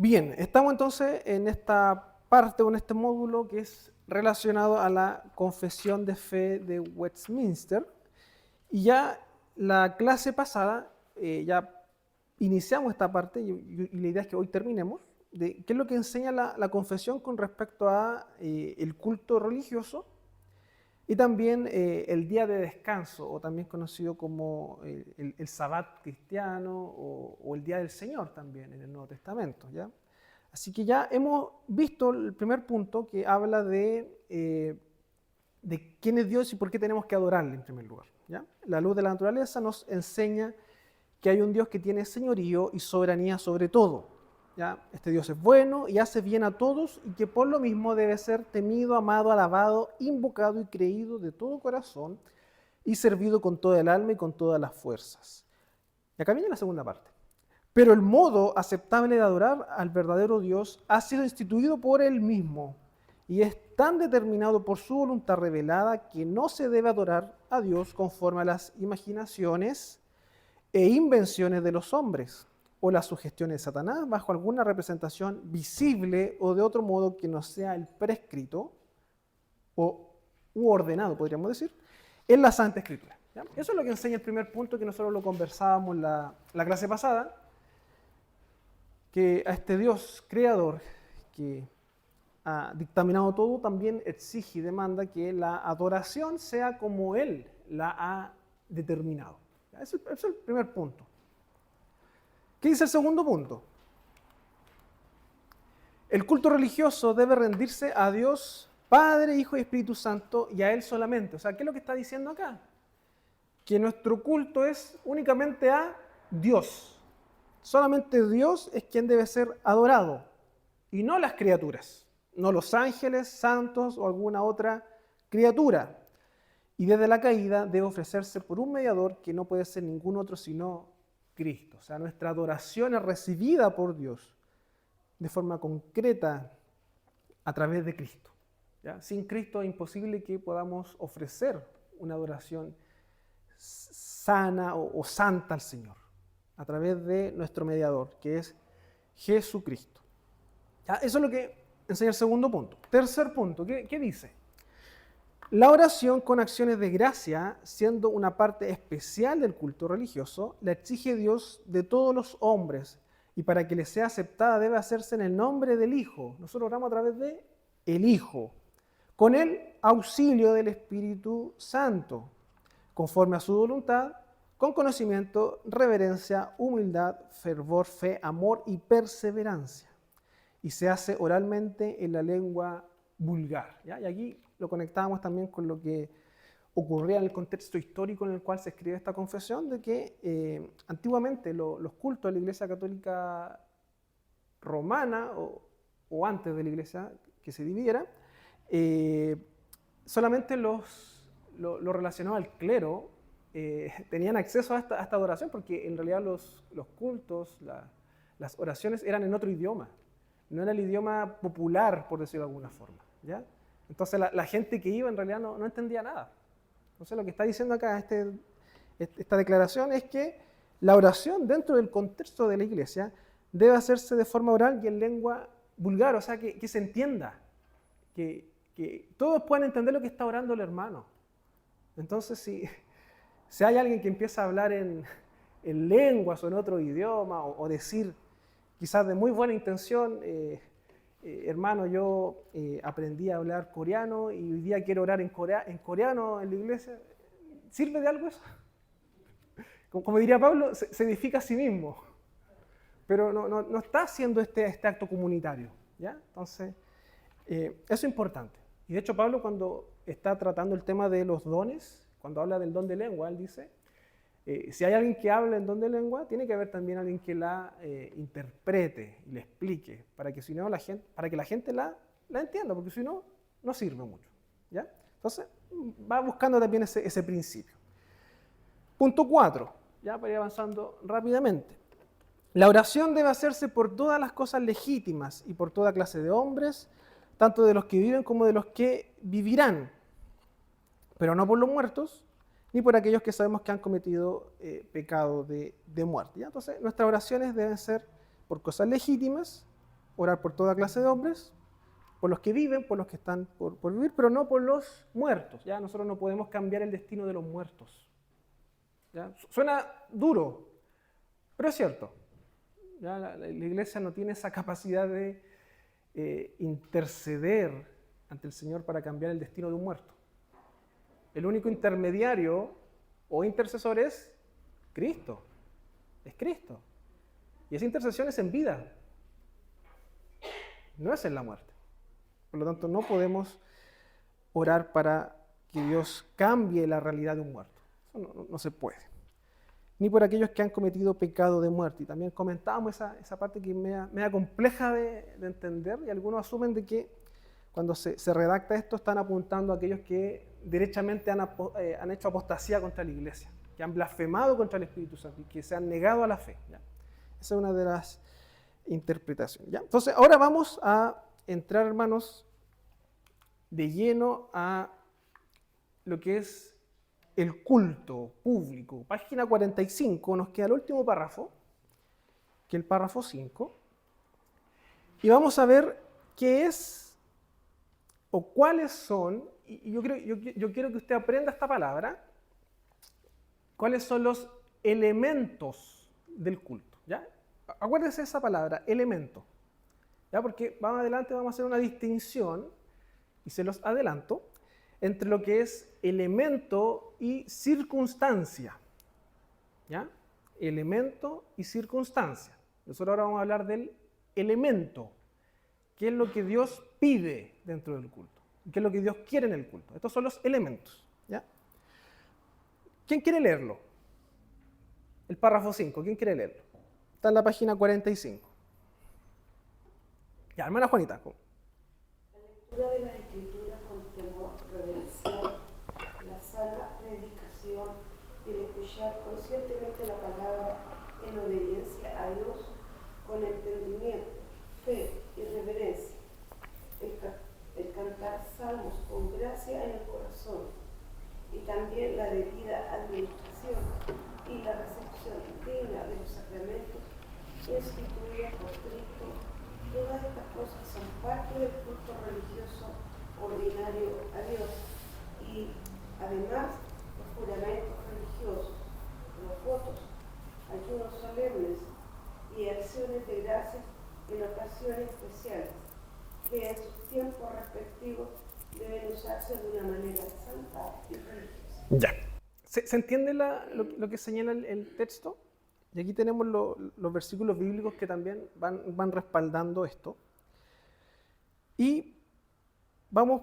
Bien, estamos entonces en esta parte o en este módulo que es relacionado a la confesión de fe de Westminster. Y ya la clase pasada, ya iniciamos esta parte y la idea es que hoy terminemos de qué es lo que enseña la confesión con respecto a el culto religioso y también el día de descanso, o también conocido como el Sabbat cristiano o el Día del Señor también en el Nuevo Testamento, ¿ya? Así que ya hemos visto el primer punto que habla de quién es Dios y por qué tenemos que adorarle en primer lugar, ¿ya? La luz de la naturaleza nos enseña que hay un Dios que tiene señorío y soberanía sobre todo, ¿ya? Este Dios es bueno y hace bien a todos y que por lo mismo debe ser temido, amado, alabado, invocado y creído de todo corazón y servido con toda el alma y con todas las fuerzas. Y acá viene la segunda parte. Pero el modo aceptable de adorar al verdadero Dios ha sido instituido por Él mismo y es tan determinado por su voluntad revelada que no se debe adorar a Dios conforme a las imaginaciones e invenciones de los hombres o las sugestiones de Satanás bajo alguna representación visible o de otro modo que no sea el prescrito u ordenado, podríamos decir, en la Santa Escritura, ¿ya? Eso es lo que enseña el primer punto que nosotros lo conversábamos la clase pasada, que a este Dios creador que ha dictaminado todo también exige y demanda que la adoración sea como Él la ha determinado. Ese es el primer punto. ¿Qué dice el segundo punto? El culto religioso debe rendirse a Dios, Padre, Hijo y Espíritu Santo, y a Él solamente. O sea, ¿qué es lo que está diciendo acá? Que nuestro culto es únicamente a Dios. Solamente Dios es quien debe ser adorado, y no las criaturas, no los ángeles, santos o alguna otra criatura. Y desde la caída debe ofrecerse por un mediador que no puede ser ningún otro sino Cristo. O sea, nuestra adoración es recibida por Dios de forma concreta a través de Cristo, ¿ya? Sin Cristo es imposible que podamos ofrecer una adoración sana o santa al Señor a través de nuestro mediador, que es Jesucristo. ¿Ya? Eso es lo que enseña el segundo punto. Tercer punto, ¿qué dice? La oración con acciones de gracia, siendo una parte especial del culto religioso, la exige Dios de todos los hombres, y para que le sea aceptada debe hacerse en el nombre del Hijo. Nosotros oramos a través de el Hijo, con el auxilio del Espíritu Santo, conforme a su voluntad, con conocimiento, reverencia, humildad, fervor, fe, amor y perseverancia. Y se hace oralmente en la lengua vulgar, ¿ya? Y aquí lo conectábamos también con lo que ocurría en el contexto histórico en el cual se escribe esta confesión, de que antiguamente los cultos de la Iglesia Católica Romana, o antes de la Iglesia que se dividiera, solamente lo relacionado al clero tenían acceso a esta adoración, porque en realidad los cultos, las oraciones eran en otro idioma, no era el idioma popular, por decirlo de alguna forma, ¿ya? Entonces la gente que iba en realidad no entendía nada. Entonces lo que está diciendo acá esta declaración es que la oración dentro del contexto de la iglesia debe hacerse de forma oral y en lengua vulgar, o sea, que se entienda, que todos puedan entender lo que está orando el hermano. Entonces, si hay alguien que empieza a hablar en lenguas o en otro idioma, o decir, quizás de muy buena intención, hermano, yo aprendí a hablar coreano y hoy día quiero orar en coreano en la iglesia, ¿sirve de algo eso? Como diría Pablo, se edifica a sí mismo, pero no está haciendo este acto comunitario, ¿ya? Entonces, eso es importante. Y de hecho Pablo, cuando está tratando el tema de los dones, cuando habla del don de lengua, él dice, si hay alguien que habla en don de lengua, tiene que haber también alguien que la interprete y le explique, para que, si no, para que la gente la entienda, porque si no, no sirve mucho, ¿ya? Entonces, va buscando también ese principio. Punto 4, ya para ir avanzando rápidamente. La oración debe hacerse por todas las cosas legítimas y por toda clase de hombres, tanto de los que viven como de los que vivirán, pero no por los muertos, ni por aquellos que sabemos que han cometido pecado de muerte, ¿ya? Entonces, nuestras oraciones deben ser por cosas legítimas, orar por toda clase de hombres, por los que viven, por los que están por vivir, pero no por los muertos. ¿Ya? Nosotros no podemos cambiar el destino de los muertos. ¿Ya? Suena duro, pero es cierto. ¿Ya? La iglesia no tiene esa capacidad de interceder ante el Señor para cambiar el destino de un muerto. El único intermediario o intercesor es Cristo. Es Cristo. Y esa intercesión es en vida, no es en la muerte. Por lo tanto, no podemos orar para que Dios cambie la realidad de un muerto. Eso no se puede. Ni por aquellos que han cometido pecado de muerte. Y también comentábamos esa parte que es media compleja de entender, y algunos asumen de que cuando se redacta esto están apuntando a aquellos que derechamente han hecho apostasía contra la iglesia, que han blasfemado contra el Espíritu Santo y que se han negado a la fe. ¿Ya? Esa es una de las interpretaciones. ¿Ya? Entonces, ahora vamos a entrar, hermanos, de lleno a lo que es el culto público. Página 45, nos queda el último párrafo, que es el párrafo 5, y vamos a ver qué es o cuáles son, y yo quiero que usted aprenda esta palabra, cuáles son los elementos del culto. ¿Ya? Acuérdense de esa palabra, elemento. ¿Ya? Porque más adelante vamos a hacer una distinción, y se los adelanto, entre lo que es elemento y circunstancia. ¿Ya? Elemento y circunstancia. Nosotros ahora vamos a hablar del elemento, que es lo que Dios pide dentro del culto, qué es lo que Dios quiere en el culto. Estos son los elementos. ¿Ya? ¿Quién quiere leerlo? El párrafo 5, ¿quién quiere leerlo? Está en la página 45. Ya, hermana Juanita. La lectura de las Escrituras con temor reverencial, la sana predicación y el escuchar conscientemente la palabra en obediencia a Dios con entendimiento, fe y reverencia. El cantar salmos con gracia en el corazón y también la debida administración y la recepción digna de los sacramentos instituidos por Cristo. Todas estas cosas son parte del culto religioso ordinario a Dios y además los juramentos religiosos, los votos, ayunos solemnes y acciones de gracias en ocasiones especiales, que en sus tiempos respectivos deben usarse de una manera santa y religiosa. Ya. ¿Se entiende lo que señala el texto? Y aquí tenemos los versículos bíblicos que también van respaldando esto. Y vamos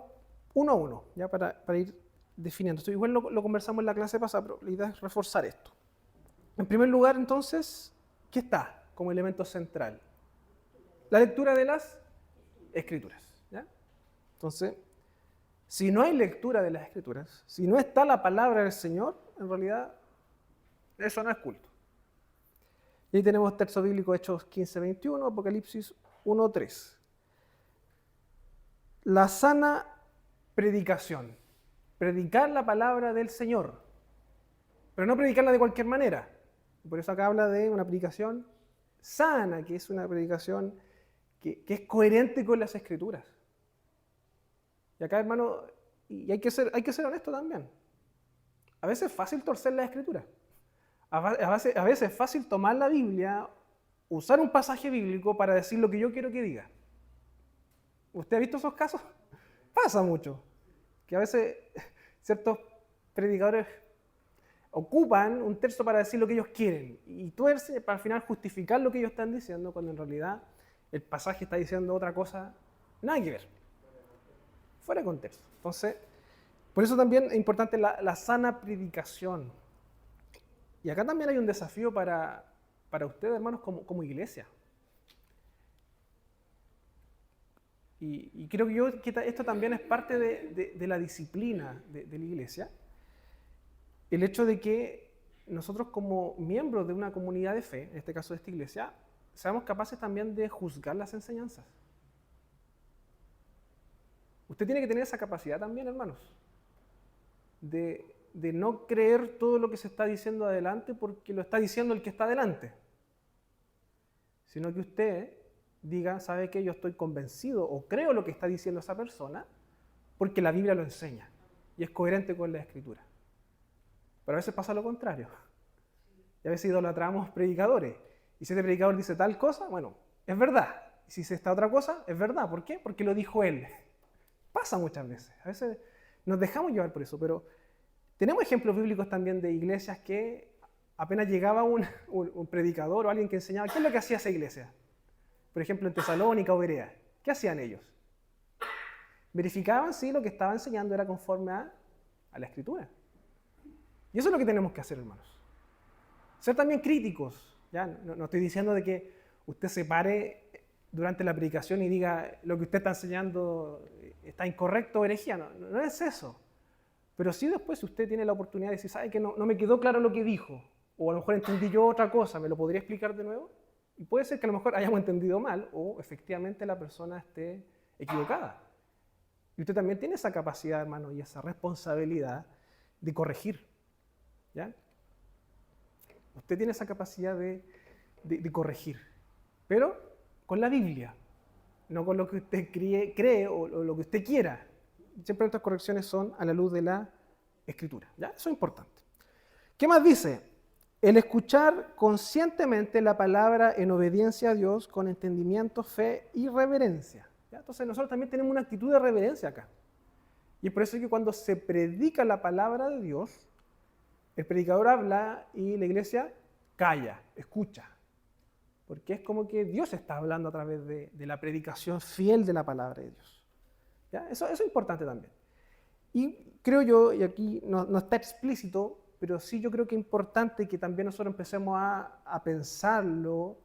uno a uno, ya para ir definiendo. Esto igual lo conversamos en la clase pasada, pero la idea es reforzar esto. En primer lugar, entonces, ¿qué está como elemento central? La lectura de las Escrituras. ¿Ya? Entonces, si no hay lectura de las Escrituras, si no está la palabra del Señor, en realidad eso no es culto. Y ahí tenemos texto bíblico Hechos 15:21, Apocalipsis 1:3. La sana predicación. Predicar la palabra del Señor. Pero no predicarla de cualquier manera. Por eso acá habla de una predicación sana, que es una predicación que es coherente con las Escrituras. Y acá, hermano, y hay que ser honesto también. A veces es fácil torcer la Escritura. A veces es fácil tomar la Biblia, usar un pasaje bíblico para decir lo que yo quiero que diga. ¿Usted ha visto esos casos? Pasa mucho. Que a veces ciertos predicadores ocupan un texto para decir lo que ellos quieren y tuercen para al final justificar lo que ellos están diciendo, cuando en realidad el pasaje está diciendo otra cosa, nada que ver. Fuera de contexto. Entonces, por eso también es importante la sana predicación. Y acá también hay un desafío para ustedes, hermanos, como iglesia. Y creo que esto también es parte de la disciplina de la iglesia. El hecho de que nosotros como miembros de una comunidad de fe, en este caso de esta iglesia, seamos capaces también de juzgar las enseñanzas. Usted tiene que tener esa capacidad también, hermanos, de no creer todo lo que se está diciendo adelante porque lo está diciendo el que está adelante, sino que usted diga, ¿sabe qué? Yo estoy convencido o creo lo que está diciendo esa persona porque la Biblia lo enseña y es coherente con la Escritura. Pero a veces pasa lo contrario. Y a veces idolatramos predicadores. Y si ese predicador dice tal cosa, bueno, es verdad. Y si dice esta otra cosa, es verdad. ¿Por qué? Porque lo dijo él. Pasa muchas veces. A veces nos dejamos llevar por eso, pero tenemos ejemplos bíblicos también de iglesias que apenas llegaba un predicador o alguien que enseñaba, ¿qué es lo que hacía esa iglesia? Por ejemplo, en Tesalónica o Berea. ¿Qué hacían ellos? Verificaban si lo que estaba enseñando era conforme a la Escritura. Y eso es lo que tenemos que hacer, hermanos. Ser también críticos. ¿Ya? No estoy diciendo de que usted se pare durante la predicación y diga lo que usted está enseñando está incorrecto o herejía. No es eso. Pero sí después, si usted tiene la oportunidad de decir, ¿sabe que no me quedó claro lo que dijo? O a lo mejor entendí yo otra cosa, ¿me lo podría explicar de nuevo? Y puede ser que a lo mejor hayamos entendido mal o efectivamente la persona esté equivocada. Y usted también tiene esa capacidad, hermano, y esa responsabilidad de corregir. ¿Ya? Usted tiene esa capacidad de corregir, pero con la Biblia, no con lo que usted cree o lo que usted quiera. Siempre nuestras correcciones son a la luz de la Escritura. ¿Ya? Eso es importante. ¿Qué más dice? El escuchar conscientemente la palabra en obediencia a Dios con entendimiento, fe y reverencia. ¿Ya? Entonces nosotros también tenemos una actitud de reverencia acá. Y es por eso que cuando se predica la palabra de Dios, el predicador habla y la iglesia calla, escucha. Porque es como que Dios está hablando a través de la predicación fiel de la palabra de Dios. ¿Ya? Eso es importante también. Y creo yo, y aquí no está explícito, pero sí yo creo que es importante que también nosotros empecemos a pensarlo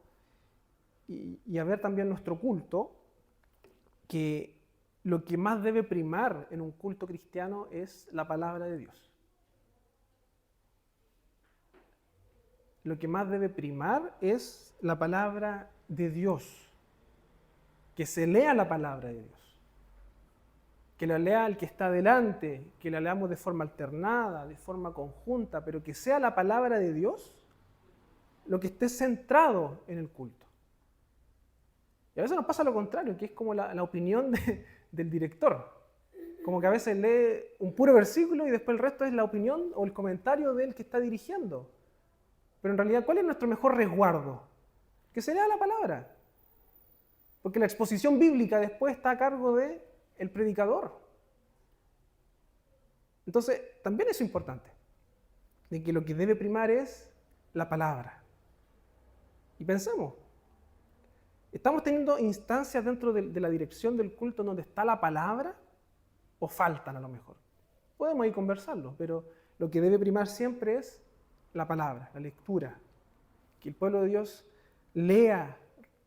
y a ver también nuestro culto, que lo que más debe primar en un culto cristiano es la palabra de Dios. Lo que más debe primar es la palabra de Dios. Que se lea la palabra de Dios. Que la lea el que está delante, que la leamos de forma alternada, de forma conjunta, pero que sea la palabra de Dios lo que esté centrado en el culto. Y a veces nos pasa lo contrario, que es como la opinión del director. Como que a veces lee un puro versículo y después el resto es la opinión o el comentario del que está dirigiendo. Pero en realidad, ¿cuál es nuestro mejor resguardo? Que se lea la palabra. Porque la exposición bíblica después está a cargo del predicador. Entonces, también es importante, de que lo que debe primar es la palabra. Y pensemos, ¿estamos teniendo instancias dentro de la dirección del culto donde está la palabra? ¿O faltan a lo mejor? Podemos ir conversarlo, pero lo que debe primar siempre es la palabra, la lectura. Que el pueblo de Dios lea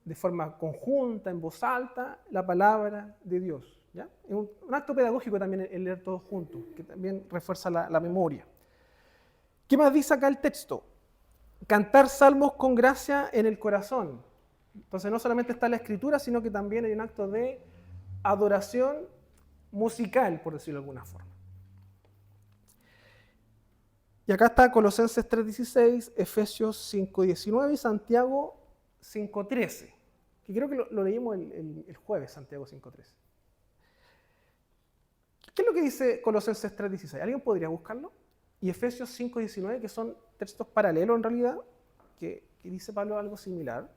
de forma conjunta, en voz alta, la palabra de Dios. ¿Ya? Es un acto pedagógico también el leer todos juntos, que también refuerza la memoria. ¿Qué más dice acá el texto? Cantar salmos con gracia en el corazón. Entonces no solamente está la escritura, sino que también hay un acto de adoración musical, por decirlo de alguna forma. Y acá está Colosenses 3:16, Efesios 5:19 y Santiago 5:13, que creo que lo leímos el jueves, Santiago 5:13. ¿Qué es lo que dice Colosenses 3:16? ¿Alguien podría buscarlo? Y Efesios 5:19, que son textos paralelos en realidad, que dice Pablo algo similar.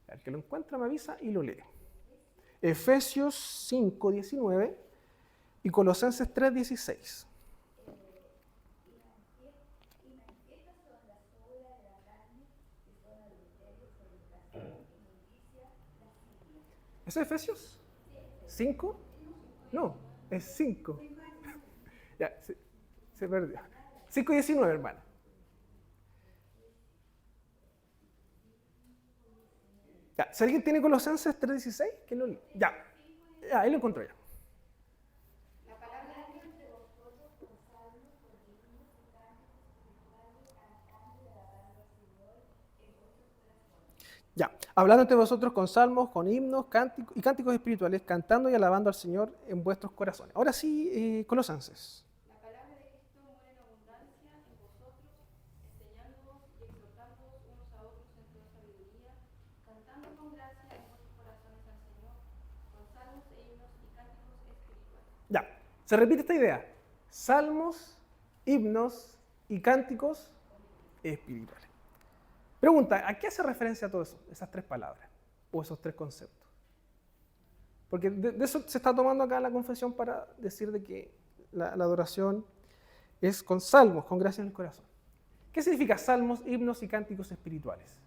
El que lo encuentra me avisa y lo lee. Efesios 5:19 y Colosenses 3:16. ¿Es Efesios? ¿5? No, es 5. Ya, se perdió. 5:19, hermano. Ya, si alguien tiene Colosenses 3:16, que lo lea. Ya, ahí lo encontré ya. Ya, hablando entre vosotros con salmos, con himnos, cánticos y cánticos espirituales, cantando y alabando al Señor en vuestros corazones. Ahora sí, Colosenses. Se repite esta idea. Salmos, himnos y cánticos espirituales. Pregunta, ¿a qué hace referencia todo eso? Esas tres palabras o esos tres conceptos. Porque de eso se está tomando acá la confesión para decir de que la adoración es con salmos, con gracia en el corazón. ¿Qué significa salmos, himnos y cánticos espirituales?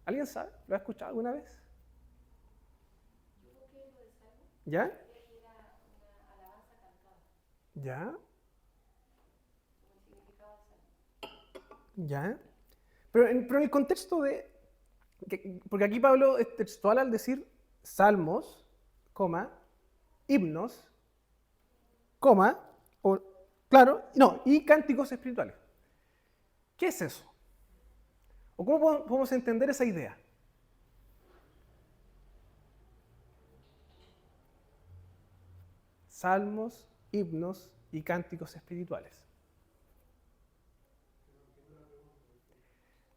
¿Alguien sabe? ¿Lo ha escuchado alguna vez? ¿Ya? ¿Ya? ¿Ya? Pero en el contexto de... porque aquí Pablo es textual al decir salmos, coma, himnos, coma, o, claro, no, y cánticos espirituales. ¿Qué es eso? ¿O cómo podemos entender esa idea? Salmos, himnos y cánticos espirituales.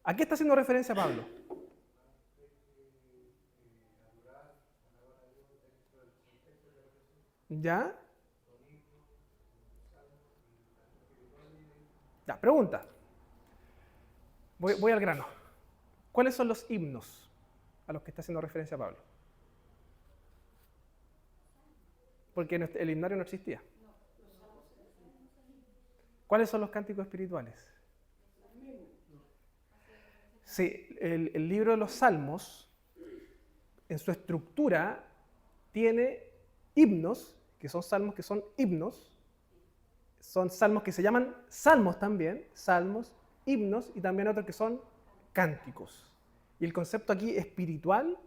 ¿A qué está haciendo referencia Pablo? ¿Ya? Ya, pregunta. Voy al grano. ¿Cuáles son los himnos a los que está haciendo referencia Pablo? Porque el himnario no existía. ¿Cuáles son los cánticos espirituales? Sí, el libro de los Salmos, en su estructura, tiene himnos, que son salmos que son himnos, son salmos que se llaman salmos también, salmos, himnos, y también otros que son cánticos. Y el concepto aquí espiritual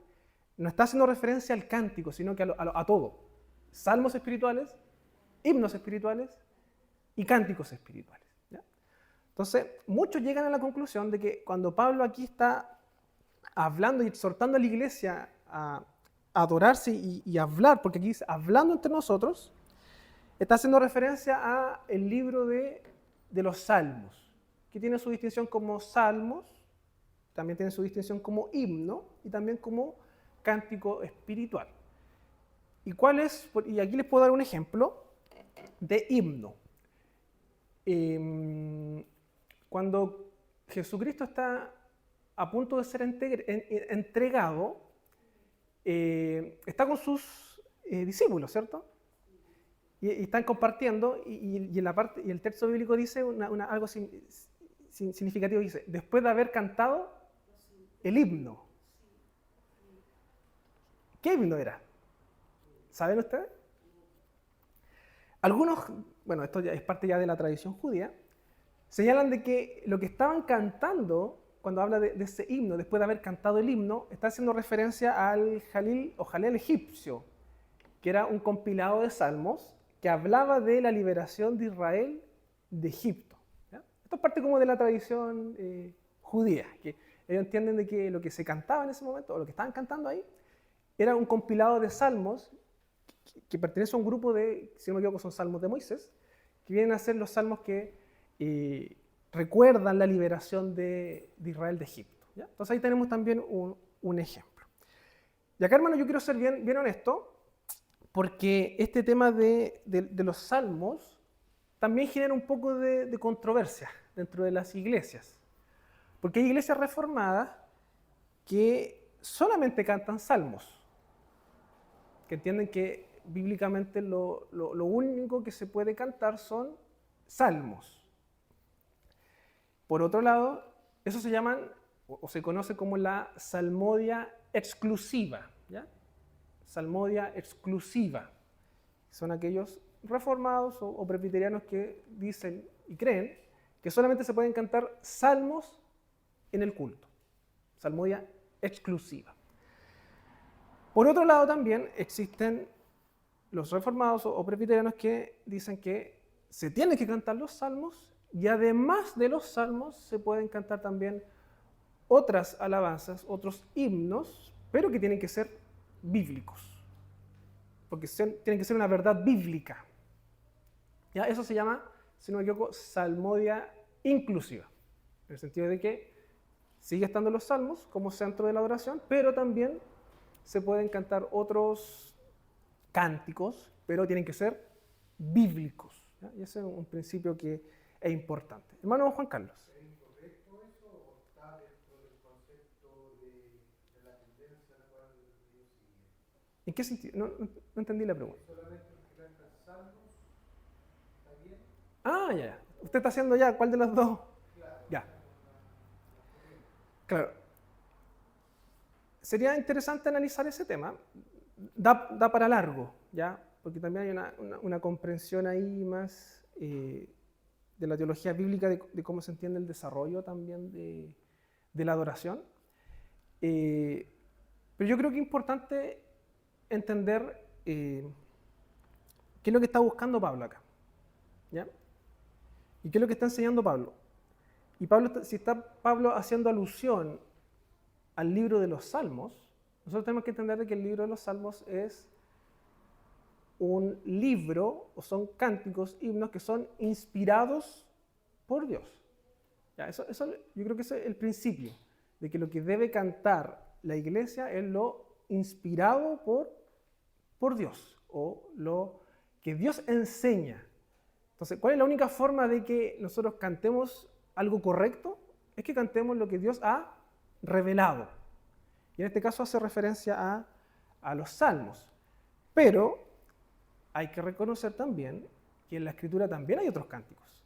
no está haciendo referencia al cántico, sino que a todo. Salmos espirituales, himnos espirituales y cánticos espirituales. ¿Ya? Entonces, muchos llegan a la conclusión de que cuando Pablo aquí está hablando y exhortando a la iglesia a adorarse y hablar, porque aquí dice hablando entre nosotros, está haciendo referencia a el libro de los Salmos, que tiene su distinción como salmos, también tiene su distinción como himno y también como cántico espiritual. Y aquí les puedo dar un ejemplo de himno. Cuando Jesucristo está a punto de ser entregado, está con sus discípulos, ¿cierto? Y están compartiendo, y el texto bíblico dice algo significativo, dice, después de haber cantado el himno. ¿Qué himno era? ¿Saben ustedes? Algunos, bueno, esto ya es parte ya de la tradición judía, señalan de que lo que estaban cantando, cuando habla de ese himno, después de haber cantado el himno, está haciendo referencia al Jalil o Jalel egipcio, que era un compilado de salmos que hablaba de la liberación de Israel de Egipto. ¿Ya? Esto es parte como de la tradición judía, que ellos entienden de que lo que se cantaba en ese momento, o lo que estaban cantando ahí, era un compilado de salmos que pertenece a un grupo de, si no me equivoco, son salmos de Moisés, que vienen a ser los salmos que recuerdan la liberación de Israel de Egipto. ¿Ya? Entonces ahí tenemos también un ejemplo. Y acá, hermano, yo quiero ser bien honesto, porque este tema de los salmos también genera un poco de controversia dentro de las iglesias. Porque hay iglesias reformadas que solamente cantan salmos, que entienden que bíblicamente lo único que se puede cantar son salmos. Por otro lado, eso se llaman, o se conoce como la salmodia exclusiva, ¿ya? Salmodia exclusiva. Son aquellos reformados o presbiterianos que dicen y creen que solamente se pueden cantar salmos en el culto. Salmodia exclusiva. Por otro lado también existen los reformados o presbiterianos que dicen que se tienen que cantar los salmos y además de los salmos se pueden cantar también otras alabanzas, otros himnos, pero que tienen que ser bíblicos, porque tienen que ser una verdad bíblica. ¿Ya? Eso se llama, si no me equivoco, salmodia inclusiva, en el sentido de que sigue estando los salmos como centro de la adoración, pero también se pueden cantar otros cánticos, pero tienen que ser bíblicos, ¿ya? Y ese es un principio que es importante. Hermano Juan Carlos. ¿Es incorrecto eso o está dentro del concepto de la tendencia a la cual Dios sigue? ¿En qué sentido? No entendí la pregunta. Solamente los que cantan salmos, ¿está bien? Ah, ya. Usted está haciendo ya, ¿cuál de los dos? Claro. Ya. Claro. Sería interesante analizar ese tema. Da para largo, ¿ya? Porque también hay una comprensión ahí más de la teología bíblica, de cómo se entiende el desarrollo también de la adoración. Pero yo creo que es importante entender qué es lo que está buscando Pablo acá, ¿ya? ¿Y qué es lo que está enseñando Pablo? Y Pablo, si está Pablo haciendo alusión al libro de los Salmos, nosotros tenemos que entender de que el libro de los Salmos es un libro, o son cánticos, himnos que son inspirados por Dios. Ya, eso, yo creo que ese es el principio, de que lo que debe cantar la iglesia es lo inspirado por Dios, o lo que Dios enseña. Entonces, ¿cuál es la única forma de que nosotros cantemos algo correcto? Es que cantemos lo que Dios ha revelado. Y en este caso hace referencia a los salmos. Pero hay que reconocer también que en la Escritura también hay otros cánticos.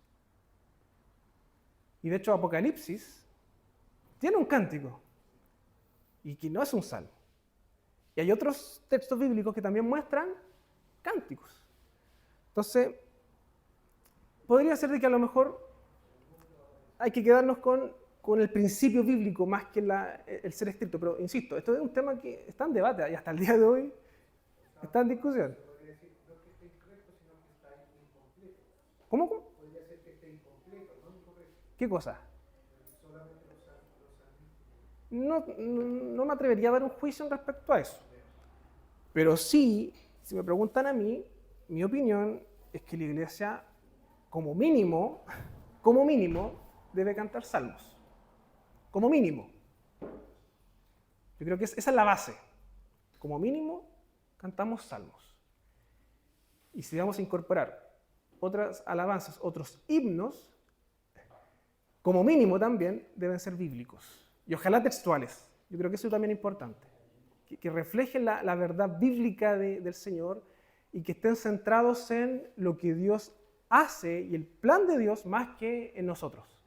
Y de hecho Apocalipsis tiene un cántico y que no es un salmo. Y hay otros textos bíblicos que también muestran cánticos. Entonces, podría ser de que a lo mejor hay que quedarnos con el principio bíblico más que el ser estricto. Pero insisto, esto es un tema que está en debate y hasta el día de hoy está en discusión. Podría decir, no es que esté incorrecto, sino que está incompleto. ¿Cómo? Podría ser que esté incompleto, no incorrecto. ¿Qué cosa? Solamente los salmos. No me atrevería a dar un juicio en respecto a eso. Pero sí, si me preguntan a mí, mi opinión es que la iglesia, como mínimo, debe cantar salmos. Como mínimo. Yo creo que esa es la base. Como mínimo, cantamos salmos. Y si vamos a incorporar otras alabanzas, otros himnos, como mínimo también deben ser bíblicos. Y ojalá textuales. Yo creo que eso también es importante. Que reflejen la verdad bíblica del Señor y que estén centrados en lo que Dios hace y el plan de Dios más que en nosotros.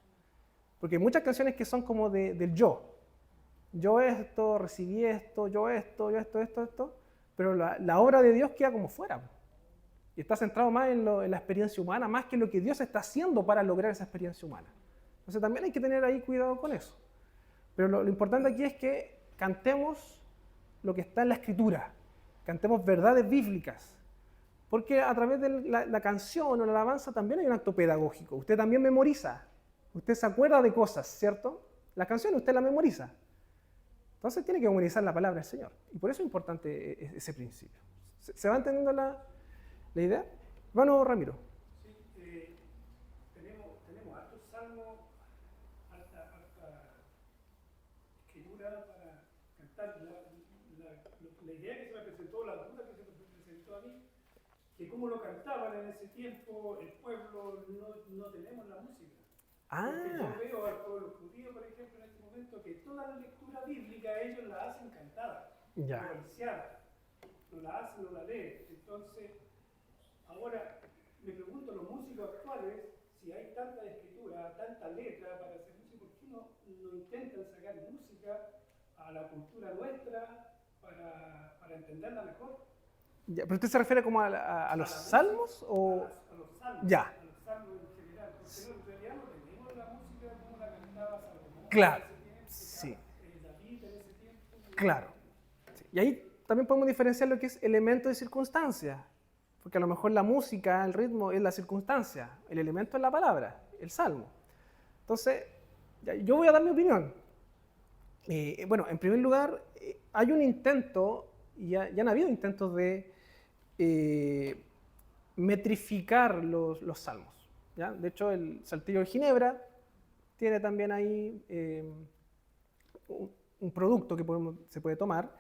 Porque hay muchas canciones que son como del yo. Yo esto, recibí esto, yo esto, pero la obra de Dios queda como fuera. Y está centrado más en la experiencia humana, más que en lo que Dios está haciendo para lograr esa experiencia humana. Entonces también hay que tener ahí cuidado con eso. Pero lo importante aquí es que cantemos lo que está en la Escritura, cantemos verdades bíblicas. Porque a través de la canción o la alabanza también hay un acto pedagógico. Usted también memoriza. Usted se acuerda de cosas, ¿cierto? La canción usted la memoriza. Entonces tiene que memorizar la palabra del Señor. Y por eso es importante ese principio. ¿Se va entendiendo la idea? Hermano Ramiro. Sí, tenemos hartos salmos, harta escritura para cantar. La idea que se me presentó, la duda que se me presentó a mí, que como lo cantaban en ese tiempo, el pueblo no tenemos la música. Porque yo veo al pueblo judío, por ejemplo, en este momento, que toda la lectura bíblica ellos la hacen cantada, verseada. No la hacen, no la leen. Entonces, ahora me pregunto, los músicos actuales, si hay tanta escritura, tanta letra para hacer música, ¿por qué no intentan sacar música a la cultura nuestra para entenderla mejor? Ya, ¿pero usted se refiere como a los salmos? O... A los salmos. Ya. A los salmos en general. Porque en realidad no tenemos la música como la cantaba Salomón. Claro. Sí. David en ese tiempo. Claro. Sí. Y ahí también podemos diferenciar lo que es elemento de circunstancia. Porque a lo mejor la música, el ritmo es la circunstancia. El elemento es la palabra, el salmo. Entonces, yo voy a dar mi opinión. Bueno, en primer lugar, hay un intento, y ya han habido intentos de metrificar los salmos. ¿Ya? De hecho, el Saltillo de Ginebra tiene también ahí un producto que se puede tomar,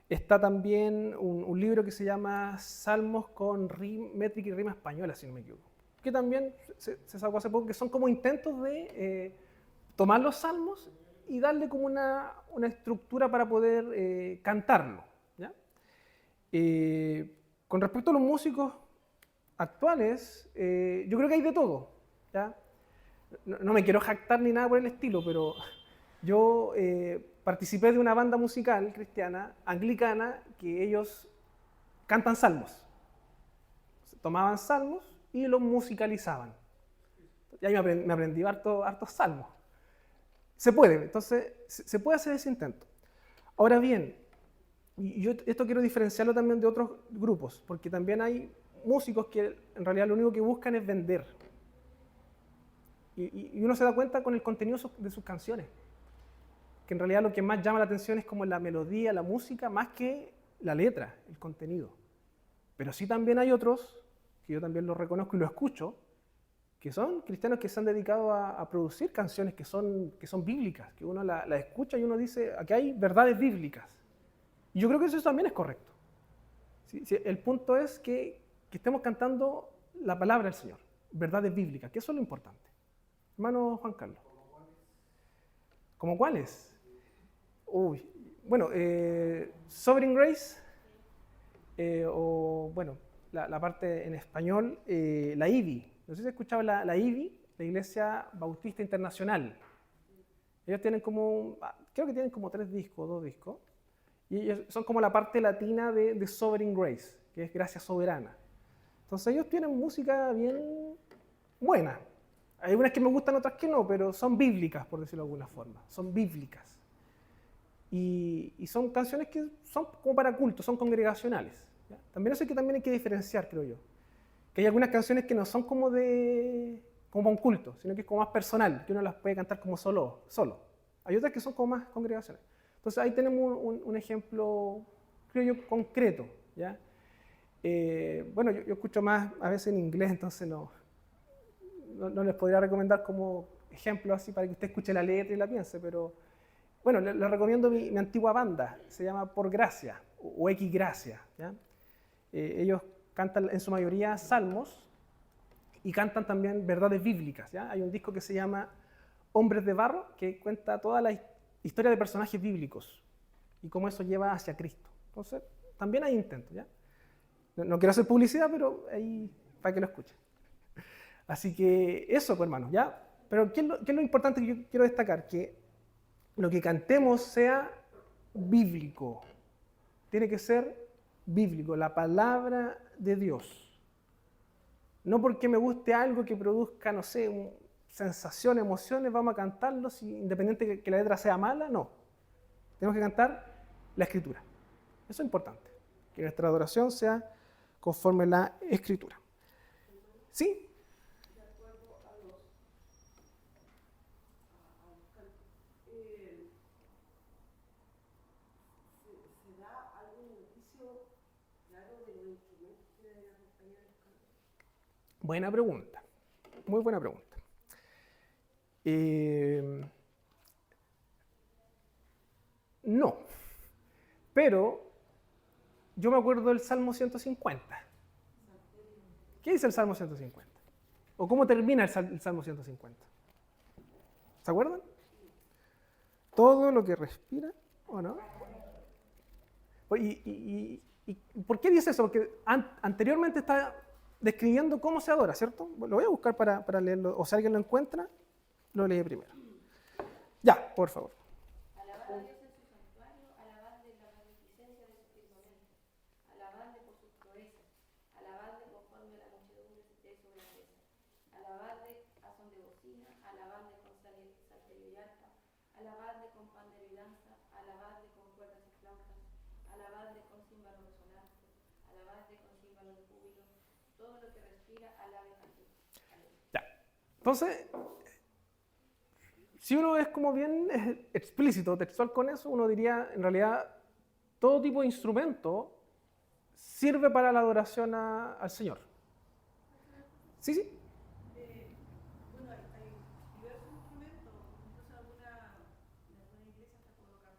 Está también un libro que se llama Salmos con métrica y rima española, si no me equivoco, que también se sacó hace poco, que son como intentos de tomar los salmos y darle como una estructura para poder cantarlo. ¿Ya? Con respecto a los músicos actuales, yo creo que hay de todo. ¿Ya? No me quiero jactar ni nada por el estilo, pero yo participé de una banda musical cristiana, anglicana, que ellos cantan salmos. Tomaban salmos y los musicalizaban. Y ahí me aprendí hartos salmos. Se puede, entonces se puede hacer ese intento. Ahora bien, y yo esto quiero diferenciarlo también de otros grupos, porque también hay músicos que en realidad lo único que buscan es vender. Y uno se da cuenta con el contenido de sus canciones, que en realidad lo que más llama la atención es como la melodía, la música, más que la letra, el contenido. Pero sí también hay otros, que yo también los reconozco y los escucho, que son cristianos que se han dedicado a producir canciones que son bíblicas, que uno la escucha y uno dice, aquí hay verdades bíblicas. Y yo creo que eso también es correcto. ¿Sí? El punto es que estemos cantando la palabra del Señor, verdades bíblicas, que eso es lo importante. Hermano Juan Carlos. ¿Cómo cuáles? Uy, bueno, Sovereign Grace, o bueno, la parte en español, la IBI. No sé si has escuchado la IBI, la Iglesia Bautista Internacional. Ellos tienen creo que tienen como 3 discos, 2 discos, y ellos son como la parte latina de Sovereign Grace, que es gracia soberana. Entonces ellos tienen música bien buena. Hay unas que me gustan, otras que no, pero son bíblicas, por decirlo de alguna forma. Son bíblicas. Y son canciones que son como para culto, son congregacionales. ¿Ya? También eso también hay que diferenciar, creo yo. Que hay algunas canciones que no son como un culto, sino que es como más personal, que uno las puede cantar como solo. Hay otras que son como más congregacionales. Entonces ahí tenemos un ejemplo, creo yo, concreto. ¿Ya? Bueno, yo escucho más a veces en inglés, entonces no les podría recomendar como ejemplo así para que usted escuche la letra y la piense, pero bueno, les recomiendo mi antigua banda, se llama Por Gracia o X Gracia. ¿Ya? Ellos cantan en su mayoría salmos y cantan también verdades bíblicas. ¿Ya? Hay un disco que se llama Hombres de Barro, que cuenta toda la historia de personajes bíblicos y cómo eso lleva hacia Cristo. Entonces, también hay intentos. ¿Ya? No quiero hacer publicidad, pero ahí para que lo escuchen. Así que eso, pues, hermanos, ¿ya? Pero ¿qué es lo importante que yo quiero destacar? Que lo que cantemos sea bíblico. Tiene que ser bíblico, la palabra de Dios. No porque me guste algo que produzca, no sé, sensación, emociones, vamos a cantarlo, independiente que la letra sea mala, no. Tenemos que cantar la Escritura. Eso es importante, que nuestra adoración sea conforme a la Escritura. ¿Sí? Buena pregunta, muy buena pregunta. No, pero yo me acuerdo del Salmo 150. ¿Qué dice el Salmo 150? ¿O cómo termina el Salmo 150? ¿Se acuerdan? Todo lo que respira, ¿o no? ¿Y por qué dice eso? Porque anteriormente está describiendo cómo se adora, ¿cierto? Lo voy a buscar para leerlo, o si alguien lo encuentra, lo lee primero. Ya, por favor. Alabad a Dios en su santuario, alabadle en la magnificencia de su firmamento, alabadle por sus proezas, alabadle conforme a la muchedumbre de su grandeza, alabadle a son de bocina, alabadle con salterio y arpa, alabadle con pandero y danza, alabadle con cuerdas y flautas, alabadle con címbalo resonante, alabadle con címbalo de júbilo, todo lo que respira, alabe a Dios. Ya. Entonces, si uno es como bien explícito, textual con eso, uno diría, en realidad, todo tipo de instrumento sirve para la adoración al Señor. ¿Sí, sí? Bueno, hay diversos instrumentos, incluso en algunas iglesias hasta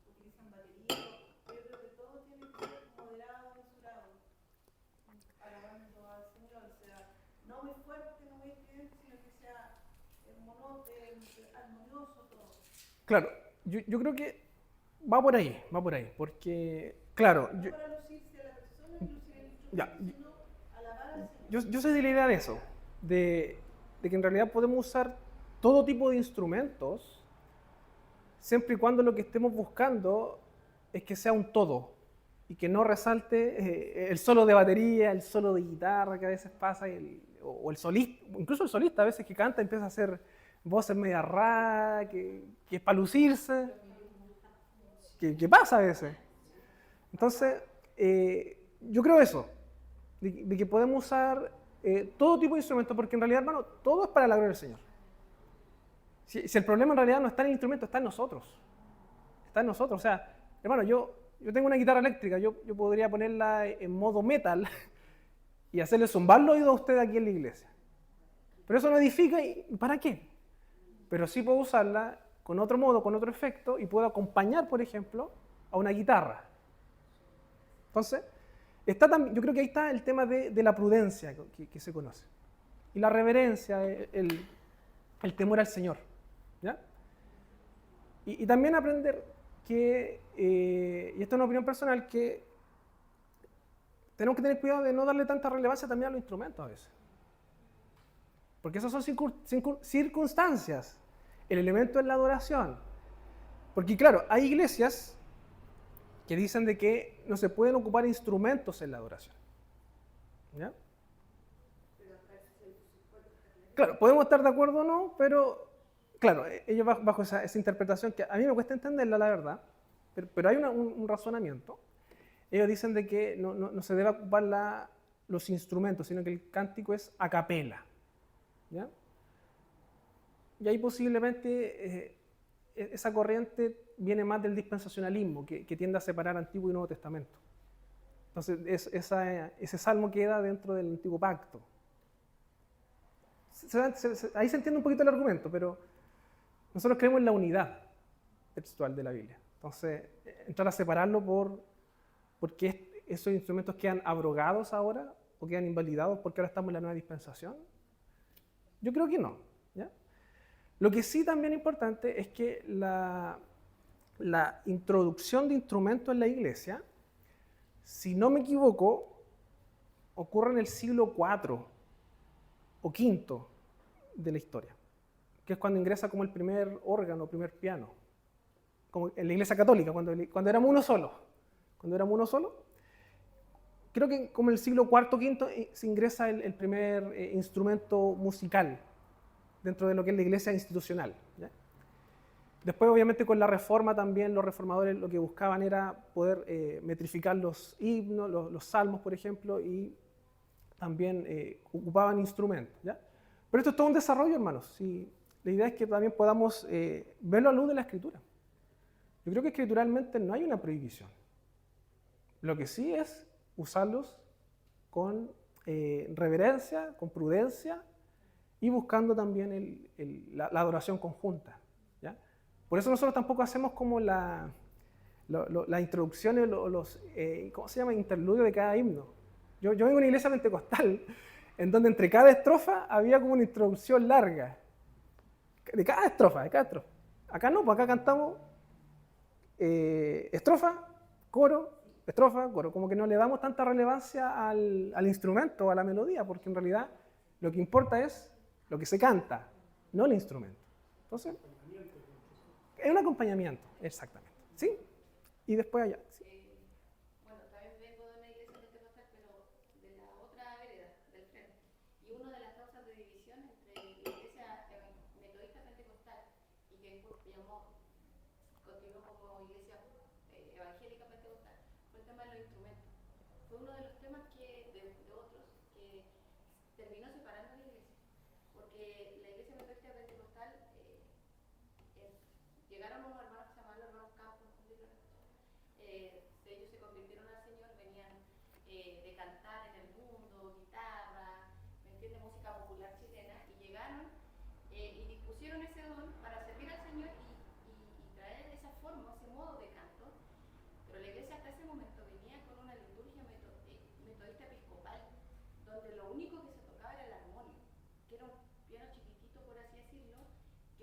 utilizan batería. Yo creo que no muy fuerte, no muy estridente, sino que sea armonioso todo. Claro, yo creo que va por ahí, porque, claro, No para lucirse a la persona y lucir el instrumento, ya, sino alabar al Señor. yo soy de la idea de eso, de que en realidad podemos usar todo tipo de instrumentos, siempre y cuando lo que estemos buscando es que sea un todo y que no resalte el solo de batería, el solo de guitarra que a veces pasa, o el solista, incluso el solista a veces que canta empieza a hacer voces media raras, que es para lucirse, que pasa a veces. Entonces, yo creo eso, de que podemos usar todo tipo de instrumentos, porque en realidad, hermano, todo es para la gloria del Señor. Si el problema en realidad no está en el instrumento, está en nosotros. Está en nosotros. O sea, hermano, yo tengo una guitarra eléctrica, yo podría ponerla en modo metal y hacerle zumbar los oídos a usted aquí en la iglesia. Pero eso no edifica, ¿y para qué? Pero sí puedo usarla con otro modo, con otro efecto, y puedo acompañar, por ejemplo, a una guitarra. Entonces, yo creo que ahí está el tema de la prudencia que se conoce. Y la reverencia, el temor al Señor. ¿Ya? Y también aprender que, y esto es una opinión personal, que tenemos que tener cuidado de no darle tanta relevancia también a los instrumentos a veces. Porque esas son circunstancias. El elemento es la adoración. Porque claro, hay iglesias que dicen de que no se pueden ocupar instrumentos en la adoración. ¿Ya? Claro, podemos estar de acuerdo o no, pero claro, ellos bajo esa interpretación que a mí me cuesta entenderla, la verdad, pero hay un razonamiento. Ellos dicen de que no se debe ocupar los instrumentos, sino que el cántico es a capela. ¿Ya? Y ahí posiblemente esa corriente viene más del dispensacionalismo, que tiende a separar Antiguo y Nuevo Testamento. Entonces, ese salmo queda dentro del Antiguo Pacto. Ahí se entiende un poquito el argumento, pero nosotros creemos en la unidad textual de la Biblia. Entonces, entrar a separarlo porque esos instrumentos quedan abrogados ahora o quedan invalidados porque ahora estamos en la nueva dispensación, yo creo que no. ¿Ya? Lo que sí también es importante es que la introducción de instrumentos en la iglesia, si no me equivoco, ocurre en el siglo IV o V de la historia, que es cuando ingresa como el primer órgano, primer piano, como en la iglesia católica, cuando éramos uno solo. Creo que como en el siglo IV o V se ingresa el primer instrumento musical dentro de lo que es la iglesia institucional. ¿Ya? Después, obviamente, con la reforma también los reformadores lo que buscaban era poder metrificar los himnos, los salmos, por ejemplo, y también ocupaban instrumentos. ¿Ya? Pero esto es todo un desarrollo, hermanos. Y la idea es que también podamos verlo a luz de la Escritura. Yo creo que escrituralmente no hay una prohibición. Lo que sí es usarlos con reverencia, con prudencia y buscando también la adoración conjunta. ¿Ya? Por eso nosotros tampoco hacemos como las introducciones, ¿cómo se llama? Interludios de cada himno. Yo vengo de una iglesia pentecostal en donde entre cada estrofa había como una introducción larga. De cada estrofa. Acá no, pues acá cantamos estrofa, coro, estrofa, coro. Como que no le damos tanta relevancia al instrumento, a la melodía, porque en realidad lo que importa es lo que se canta, no el instrumento. Entonces, es un acompañamiento, exactamente. ¿Sí? Y después allá. ¿Sí? Bueno, también vengo de una iglesia pentecostal, pero de la otra vereda, del frente. Y una de las causas de división entre la iglesia metodista pentecostal y que continuó como iglesia evangélica pentecostal fue el tema de los instrumentos. Fue uno de los temas de otros que terminó separando a la iglesia. Porque la iglesia metodista pentecostal llegaron unos hermanos que se llamaban los hermanos Campos, ellos se convirtieron al Señor, venían de cantar en el mundo, guitarra, ¿me entiendes? Música popular chilena, y llegaron y dispusieron ese don para servir al Señor y traer esa forma, ese modo de canto. Pero la iglesia hasta ese momento venía con una liturgia metodista episcopal, donde lo único que se tocaba era el armónico.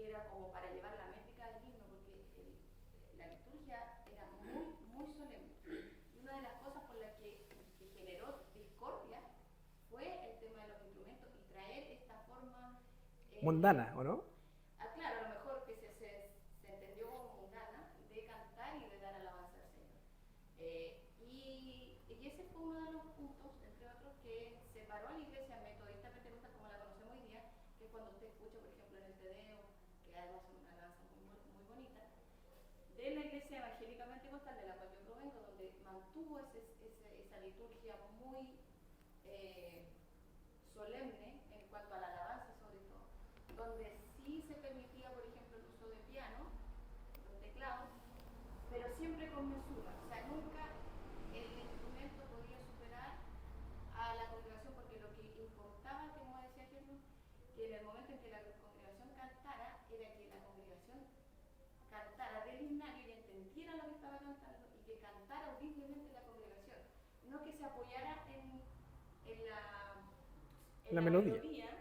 que era como para llevar la métrica del himno, porque la liturgia era muy, muy solemne. Y una de las cosas por las que generó discordia fue el tema de los instrumentos y traer esta forma Mundana, ¿o no? claro, a lo mejor que se entendió como mundana de cantar y de dar alabanza al Señor. Y ese fue uno de los puntos, entre otros, que separó a la iglesia metodista pentecostal como la conocemos hoy día, que es cuando usted escucha, por ejemplo, en el Tedeo, que además es una alabanza muy bonita, de la iglesia evangélica pentecostal, de la cual yo provengo, donde mantuvo esa liturgia muy solemne en cuanto a la alabanza, sobre todo, donde sí se permitía, por ejemplo, el uso de piano, los teclados, pero siempre con mesura. O sea, nunca el instrumento podía superar a la congregación, porque lo que importaba, como decía Jesús, que en el momento en que la congregación cantara, era que la congregación cantara del himnario y entendiera lo que estaba cantando y que cantara audiblemente la congregación, no que se apoyara en la melodía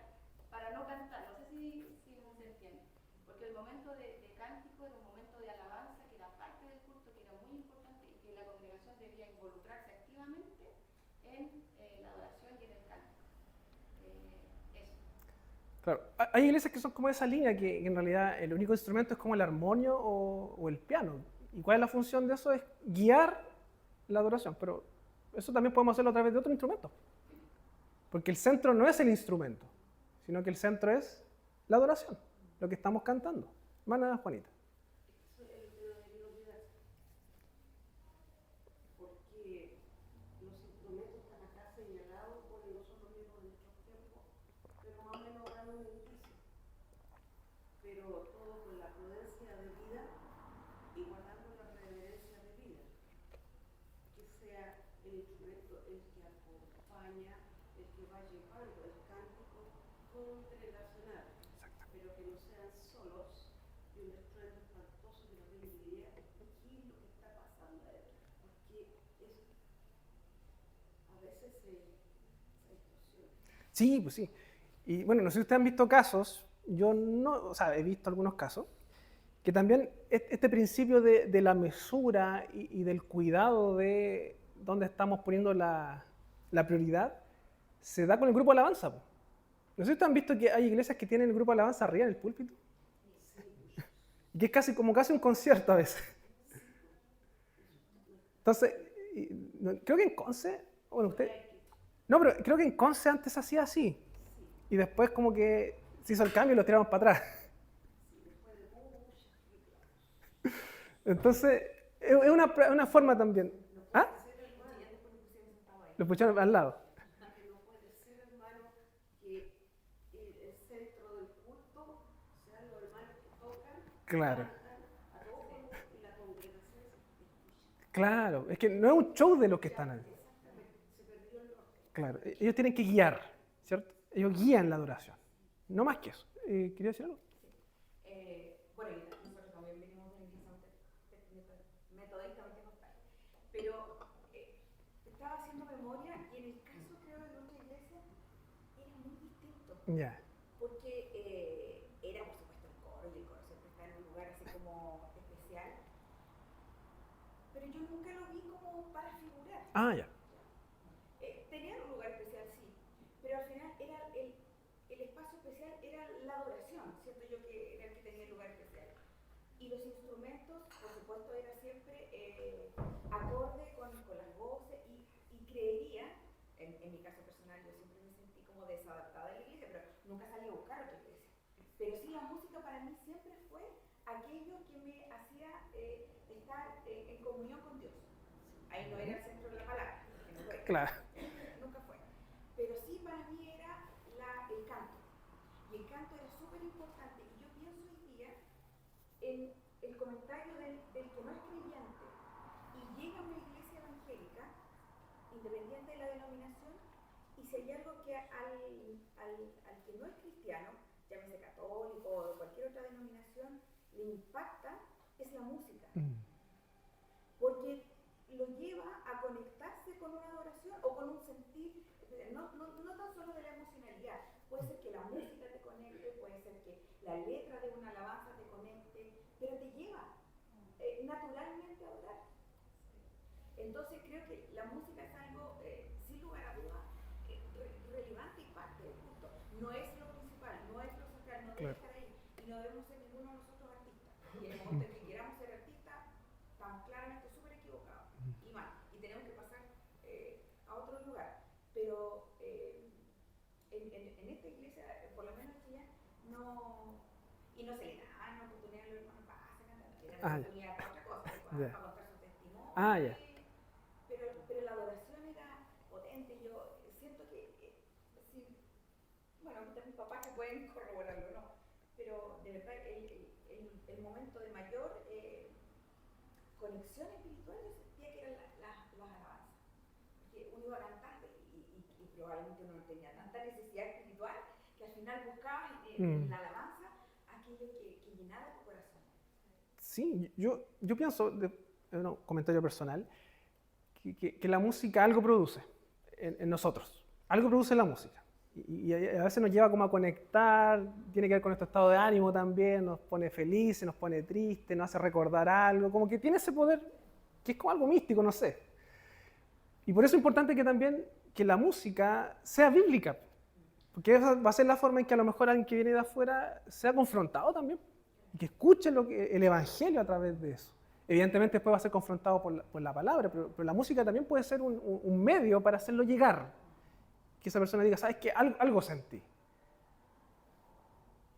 para no cantar. No sé si se entiende, porque el momento de cántico era un momento de alabanza que era parte del culto, que era muy importante y que la congregación debía involucrarse activamente en la adoración y en el cántico. Eso. Claro, hay iglesias que son como esa línea, que en realidad el único instrumento es como el armonio o el piano. ¿Y cuál es la función de eso? Es guiar la adoración, pero eso también podemos hacerlo a través de otro instrumento. Porque el centro no es el instrumento, sino que el centro es la adoración, lo que estamos cantando. Hermana Juanita. Porque los instrumentos están acá señalados, porque no son los mismos de nuestros tiempos, pero más o menos dan un indicio. Pero todo con la prudencia debida y guardando la reverencia debida. Que sea el instrumento el que acompaña, el que va llevando el cántico congregacional, pero que no sean solos y un estruendo espantoso que no tiene ni idea de qué es lo que está pasando a él, porque a veces se distorsiona. Sí, pues sí. Y bueno, no sé si ustedes han visto casos, yo no, o sea, he visto algunos casos, que también este principio de la mesura y del cuidado de dónde estamos poniendo la prioridad, se da con el grupo de alabanza. Po. No sé si ustedes han visto que hay iglesias que tienen el grupo de alabanza arriba en el púlpito. Y que es casi un concierto a veces. Entonces, creo que en Conce, bueno, usted... No, pero creo que en Conce antes se hacía así. Y después como que se hizo el cambio y lo tiramos para atrás. Entonces, es una forma también. ¿Ah? Lo pusieron al lado. Que no puede ser, hermano, que el centro del culto sean los hermanos que tocan, Claro. cantan a todo volumen y la congregación se escucha. Claro, es que no es un show de los que están ahí. Exactamente, se perdió el norte. Claro, ellos tienen que guiar, ¿cierto? Ellos guían la adoración. No más que eso. ¿Quería decir algo? Bueno, y nosotros también venimos de una iglesia metodista pentecostal, pero estaba haciendo memoria y en el caso, creo, de nuestra iglesia era muy distinto, Ya. porque era, por supuesto, el coro, y el coro siempre está en un lugar así como especial, pero yo nunca lo vi como para figurar. Ah, ya. Tenían un lugar especial, sí, pero al final era el espacio especial era la adoración, siento yo que era el que tenía el lugar especial. Y los instrumentos, por supuesto, era siempre acorde con las voces y creería, en mi caso personal, yo siempre me sentí como desadaptada de la iglesia, pero nunca salí a buscar otra iglesia. Pero sí, la música para mí siempre fue aquello que me hacía estar en comunión con Dios. Ahí no era el centro de la palabra, que no fue. Claro. Nunca fue. Pero sí, para mí era el canto. Y el canto era súper importante. Y yo pienso hoy día en el comentario del que no es creyente y llega a una iglesia evangélica, independiente de la denominación, y si hay algo que al que no es cristiano, llámese católico o cualquier otra denominación, le impacta, es la música. Porque lo lleva a conectarse con una adoración o con un sentir, no tan solo de la emocionalidad, puede ser que la música te conecte, puede ser que la la letra de una alabanza te conecte, pero te lleva naturalmente a orar. Entonces creo que la música es algo, sin lugar a dudas, relevante y parte del culto. No es lo principal, no es lo central, no debe estar ahí. Y no debemos ser ninguno de nosotros artistas. Y en el momento en que queramos ser artistas, estamos claramente súper equivocados y mal. Y tenemos que pasar a otro lugar. Pero en esta iglesia, por lo menos aquí, no. Y no se le da una oportunidad a los hermanos para hacer nada. Le dan una oportunidad para otra cosa, para contar su testimonio. Pero la adoración era potente. Yo siento que, bueno, mis papás que pueden corroborarlo, ¿no? Pero de verdad, el momento de mayor conexión espiritual yo sentía que eran las alabanzas. Porque uno iba cantando y probablemente uno no tenía tanta necesidad espiritual que al final buscabas en la alabanza aquello que llenara tu corazón. Sí, yo pienso, un comentario personal, que la música algo produce en nosotros, algo produce la música. Y a veces nos lleva como a conectar, tiene que ver con nuestro estado de ánimo también, nos pone felices, nos pone tristes, nos hace recordar algo, como que tiene ese poder que es como algo místico, no sé. Y por eso es importante que también que la música sea bíblica, porque esa va a ser la forma en que a lo mejor alguien que viene de afuera sea confrontado también, y que escuche el evangelio a través de eso. Evidentemente después va a ser confrontado por la palabra, pero la música también puede ser un medio para hacerlo llegar. Que esa persona diga, ¿sabes qué? Algo sentí.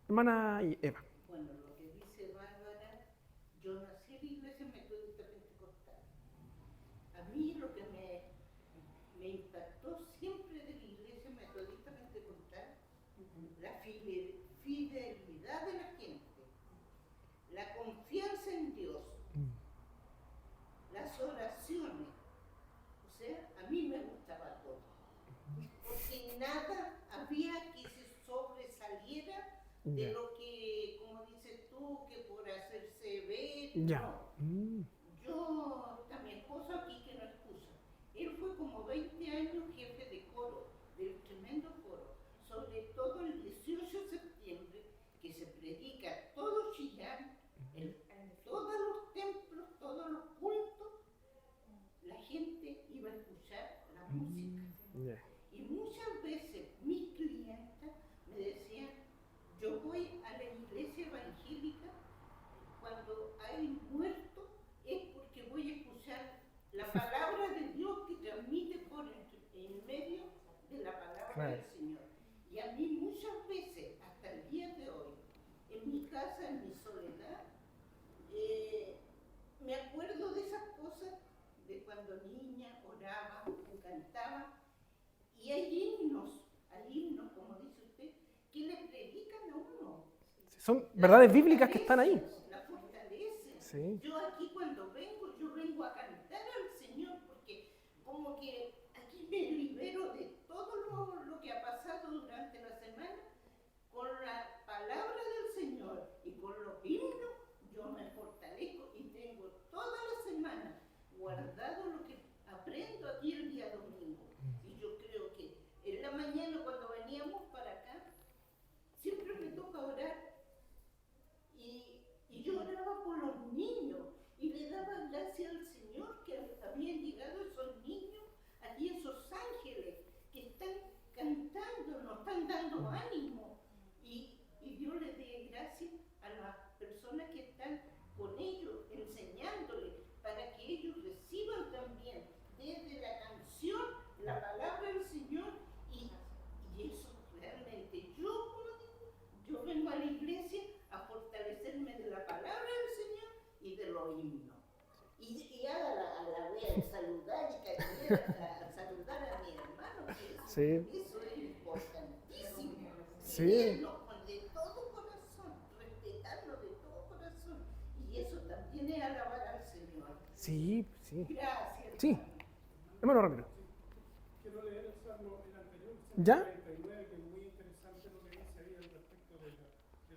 Hermana Eva. Bueno, lo que dice Bárbara, yo nací en la iglesia metodista pentecostal. A mí lo que me impactó siempre de la iglesia metodista pentecostal, la fidelidad de la gente, la confianza en Dios, las oraciones. O sea, a mí me gustaba todo. Porque nada había que se sobresaliera de lo que, como dices tú, que por hacerse ver, no. Yo, está mi esposo aquí que no excusa. Él fue como 20 años jefe de coro, del tremendo coro, sobre todo el 18 de septiembre, que se predica todo Chillán, en todos los templos, todos los cultos, la gente iba a escuchar la música. Y muchas veces mis clientas me decían, yo voy a la iglesia evangélica cuando hay muerto, es porque voy a escuchar la palabra de Dios que transmite por en medio de la palabra del Señor. Y a mí muchas veces, hasta el día de hoy, en mi casa, en mi soledad, me acuerdo de esas cosas de cuando niña oraba o cantaba. Y hay himnos, como dice usted, que le predican a uno. Son verdades bíblicas que están ahí. La fortalecen. Sí. Yo aquí cuando vengo, yo vengo a cantar al Señor, porque como que aquí me libero de todo lo que ha pasado durante la semana, con la palabra del Señor y con los himnos, yo me fortalezco y tengo toda la semana guardado lo que aprendo aquí el día domingo. Y yo creo que en la mañana cuando veníamos para acá, siempre me toca orar. Y yo oraba por los niños y le daba gracias al Señor que habían llegado esos niños, allí esos ángeles que están cantando, nos están dando ánimo. Y Dios le dé gracias a las personas que están con ellos, enseñándoles, para que ellos reciban también desde la canción la palabra del Señor. Y eso realmente, yo vengo a la iglesia a fortalecerme de la palabra del Señor y de los himnos. Y a la vez saludar y cariñar, a saludar a mi hermano, que eso es importantísimo. Sí. De todo corazón, respetarlo de todo corazón. Y eso también es alabar al Señor. Sí. Gracias. Sí. Hermano Ramiro. Quiero leer el Salmo anterior, ¿Ya? 39, que es muy interesante lo que dice ahí al respecto del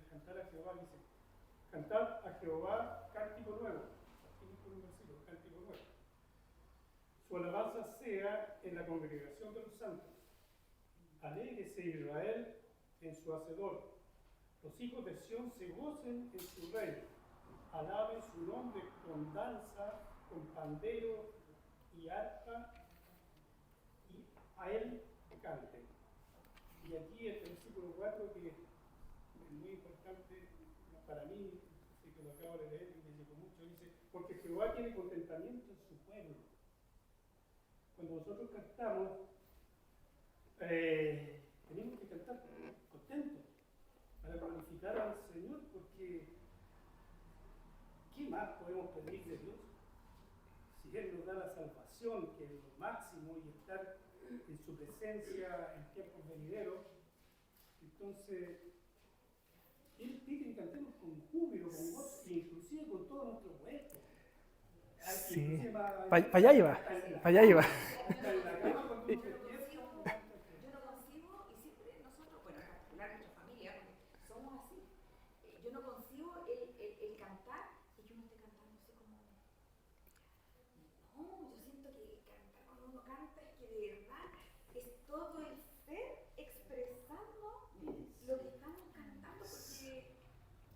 cantar a Jehová. Dice, cantar a Jehová cántico nuevo. Cántico nuevo. Su alabanza sea en la congregación de los santos. Alégrese Israel en su hacedor. Los hijos de Sión se gocen en su rey, alaben su nombre con danza, con pandero y arpa, y a él canten. Y aquí el versículo 4, que es muy importante para mí, sé que lo acabo de leer y me llegó mucho, dice, porque Jehová tiene contentamiento en su pueblo. Cuando nosotros cantamos, tenemos que cantar contentos para glorificar al Señor, porque ¿qué más podemos pedir de Dios? Si Él nos da la salvación, que es lo máximo, y estar en su presencia en tiempos venideros, entonces Él pide que cantemos con júbilo, con gozo, e inclusive con todo nuestro cuerpo. Sí. Para allá iba, para allá iba. Hasta en la cama cuando uno se despierta. Yo no concibo, y siempre nosotros, bueno, en particular nuestra familia, porque somos así, yo no concibo el cantar y que uno esté cantando así como. No, yo siento que cantar cuando uno canta es que de verdad es todo el ser expresando lo que estamos cantando, porque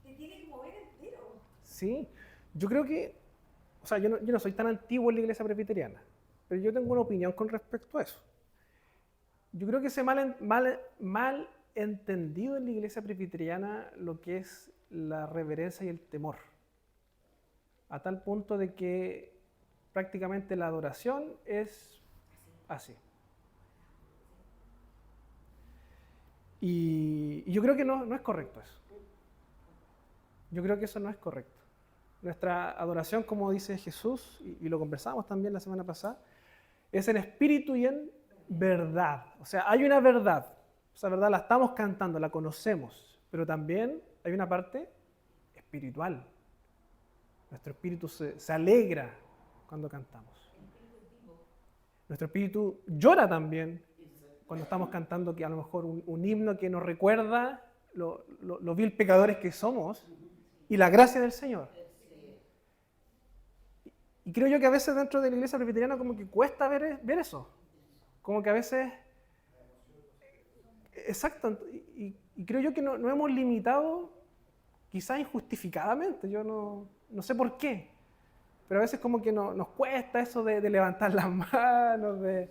te tiene que mover entero. Sí, yo creo que, o sea, yo no soy tan antiguo en la iglesia presbiteriana, pero yo tengo una opinión con respecto a eso. Yo creo que se mal entendido en la iglesia presbiteriana lo que es la reverencia y el temor, a tal punto de que prácticamente la adoración es así. Y yo creo que no es correcto eso. Yo creo que eso no es correcto. Nuestra adoración, como dice Jesús, y lo conversamos también la semana pasada, es en espíritu y en verdad. O sea, hay una verdad. Esa verdad la estamos cantando, la conocemos, pero también hay una parte espiritual. Nuestro espíritu se alegra cuando cantamos. Nuestro espíritu llora también cuando estamos cantando, que a lo mejor un himno que nos recuerda lo vil pecadores que somos y la gracia del Señor. Y creo yo que a veces dentro de la iglesia presbiteriana como que cuesta ver eso. Como que a veces... Exacto. Y creo yo que no hemos limitado, quizás injustificadamente, yo no sé por qué, pero a veces como que nos cuesta eso de levantar las manos, de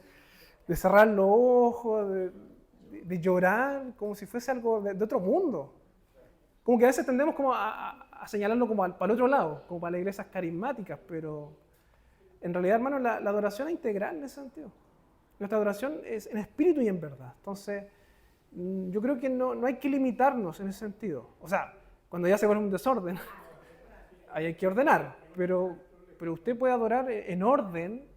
cerrar los ojos, de llorar, como si fuese algo de otro mundo. Como que a veces tendemos como a señalarlo como para el otro lado, como para las iglesias carismáticas, pero en realidad, hermanos, la adoración es integral en ese sentido. Nuestra adoración es en espíritu y en verdad. Entonces, yo creo que no hay que limitarnos en ese sentido. O sea, cuando ya se vuelve un desorden, ahí hay que ordenar, pero usted puede adorar en orden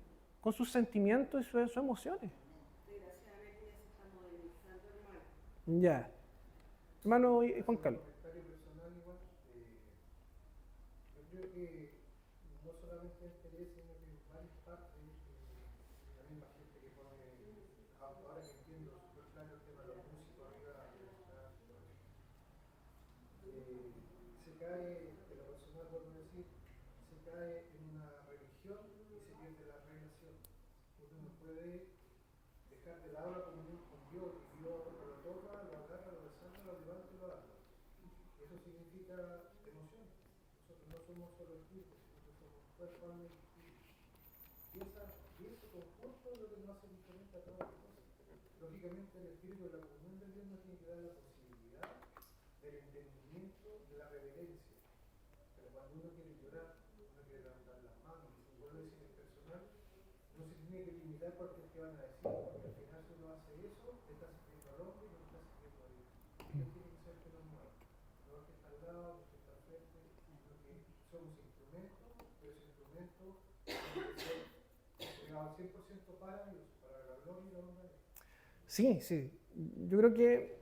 con sus sentimientos y sus emociones. Desgraciadamente ya se está modernizando, hermano. Ya. Hermano Juan Carlos. Comentario personal igual, yo creo que no solamente en Telé, sino que en varias partes, la misma gente que pone, ahora que entiendo súper claro el tema de los músicos arriba, se cae, de lo personal vuelvo a decir, se cae en una religión y se pierde la relación. Uno no puede dejar de lado la comunión con Dios, y Dios lo toca, lo agarra, lo desata, lo levanta y lo alza. Eso significa emoción. Nosotros no somos solo espíritu, nosotros somos cuerpo, alma y espíritu. Y ese conjunto es lo que nos hace diferente a todas las cosas. Lógicamente el espíritu de la comunión de Dios nos tiene que dar la posibilidad del entendimiento, de la reverencia. Pero cuando uno quiere llorar, uno quiere levantar las manos, y si vuelve a decir en personal, no se tiene que limitar por qué van a decir, porque al final si uno hace eso, le está sirviendo al hombre y no le está sirviendo a Dios. Dios tiene que ser que nos mueva. No es que está al lado, no es que está al frente, sino que somos instrumentos, pero ese instrumento tiene que ser entregado al 100% para Dios, para la gloria y la honra de Dios. Sí. Yo creo que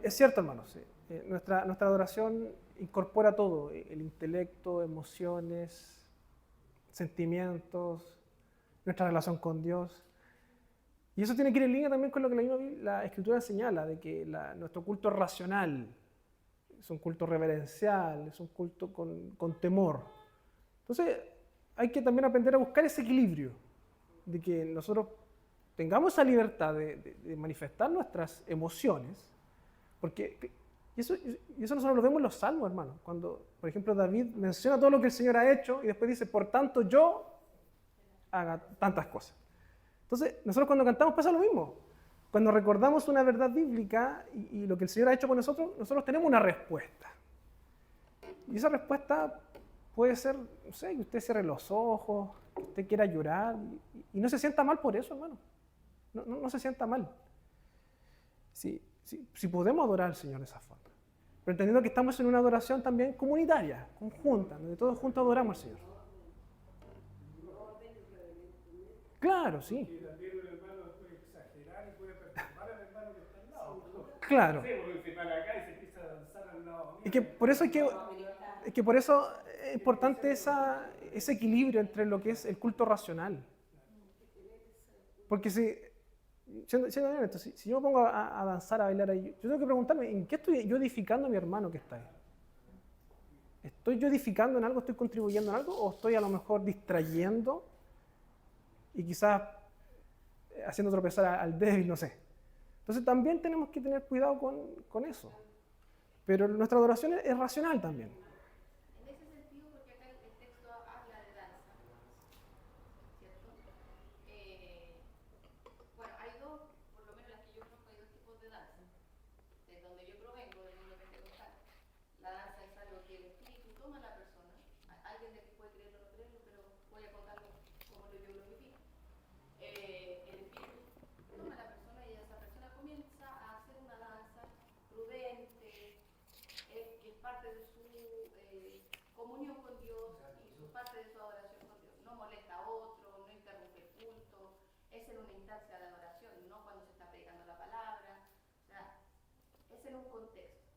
es cierto, hermanos. Nuestra adoración incorpora todo, el intelecto, emociones, sentimientos, nuestra relación con Dios. Y eso tiene que ir en línea también con lo que la Escritura señala, de que nuestro culto es racional, es un culto reverencial, es un culto con temor. Entonces hay que también aprender a buscar ese equilibrio, de que nosotros tengamos esa libertad de manifestar nuestras emociones, Porque, y eso nosotros lo vemos en los salmos, hermano. Cuando, por ejemplo, David menciona todo lo que el Señor ha hecho y después dice, por tanto yo haga tantas cosas. Entonces, nosotros cuando cantamos pasa lo mismo. Cuando recordamos una verdad bíblica y lo que el Señor ha hecho por nosotros, nosotros tenemos una respuesta. Y esa respuesta puede ser, no sé, que usted cierre los ojos, que usted quiera llorar y no se sienta mal por eso, hermano. No se sienta mal. Si podemos adorar al Señor de esa forma. Pero entendiendo que estamos en una adoración también comunitaria, conjunta, donde todos juntos adoramos al Señor. Claro, sí. Y también un hermano puede exagerar y puede perturbar al hermano que está al lado. Claro. Sí, porque se para acá y se empieza a danzar al lado mío. Y que por eso es importante ese equilibrio entre lo que es el culto racional. Porque siendo honesto, si yo me pongo a danzar, a bailar ahí, yo tengo que preguntarme, ¿en qué estoy yo edificando a mi hermano que está ahí? ¿Estoy yo edificando en algo, estoy contribuyendo en algo, o estoy a lo mejor distrayendo y quizás haciendo tropezar al débil, no sé? Entonces también tenemos que tener cuidado con eso. Pero nuestra adoración es racional también. En ese sentido, porque acá el texto habla de danza, ¿cierto? Bueno, hay dos, por lo menos las que yo conozco, hay dos tipos de danza. De donde yo provengo, del mundo pentecostal, la danza es algo que el espíritu toma a la persona. Alguien de aquí puede creerlo o no creerlo, pero voy a contarlo como yo lo viví. El espíritu toma a la persona y esa persona comienza a hacer una danza prudente, que es parte de su comunión con Dios y su parte de su adoración con Dios. No molesta a otro, no interrumpe el culto, es en una instancia de adoración, no cuando se está predicando la palabra, o sea, es en un contexto.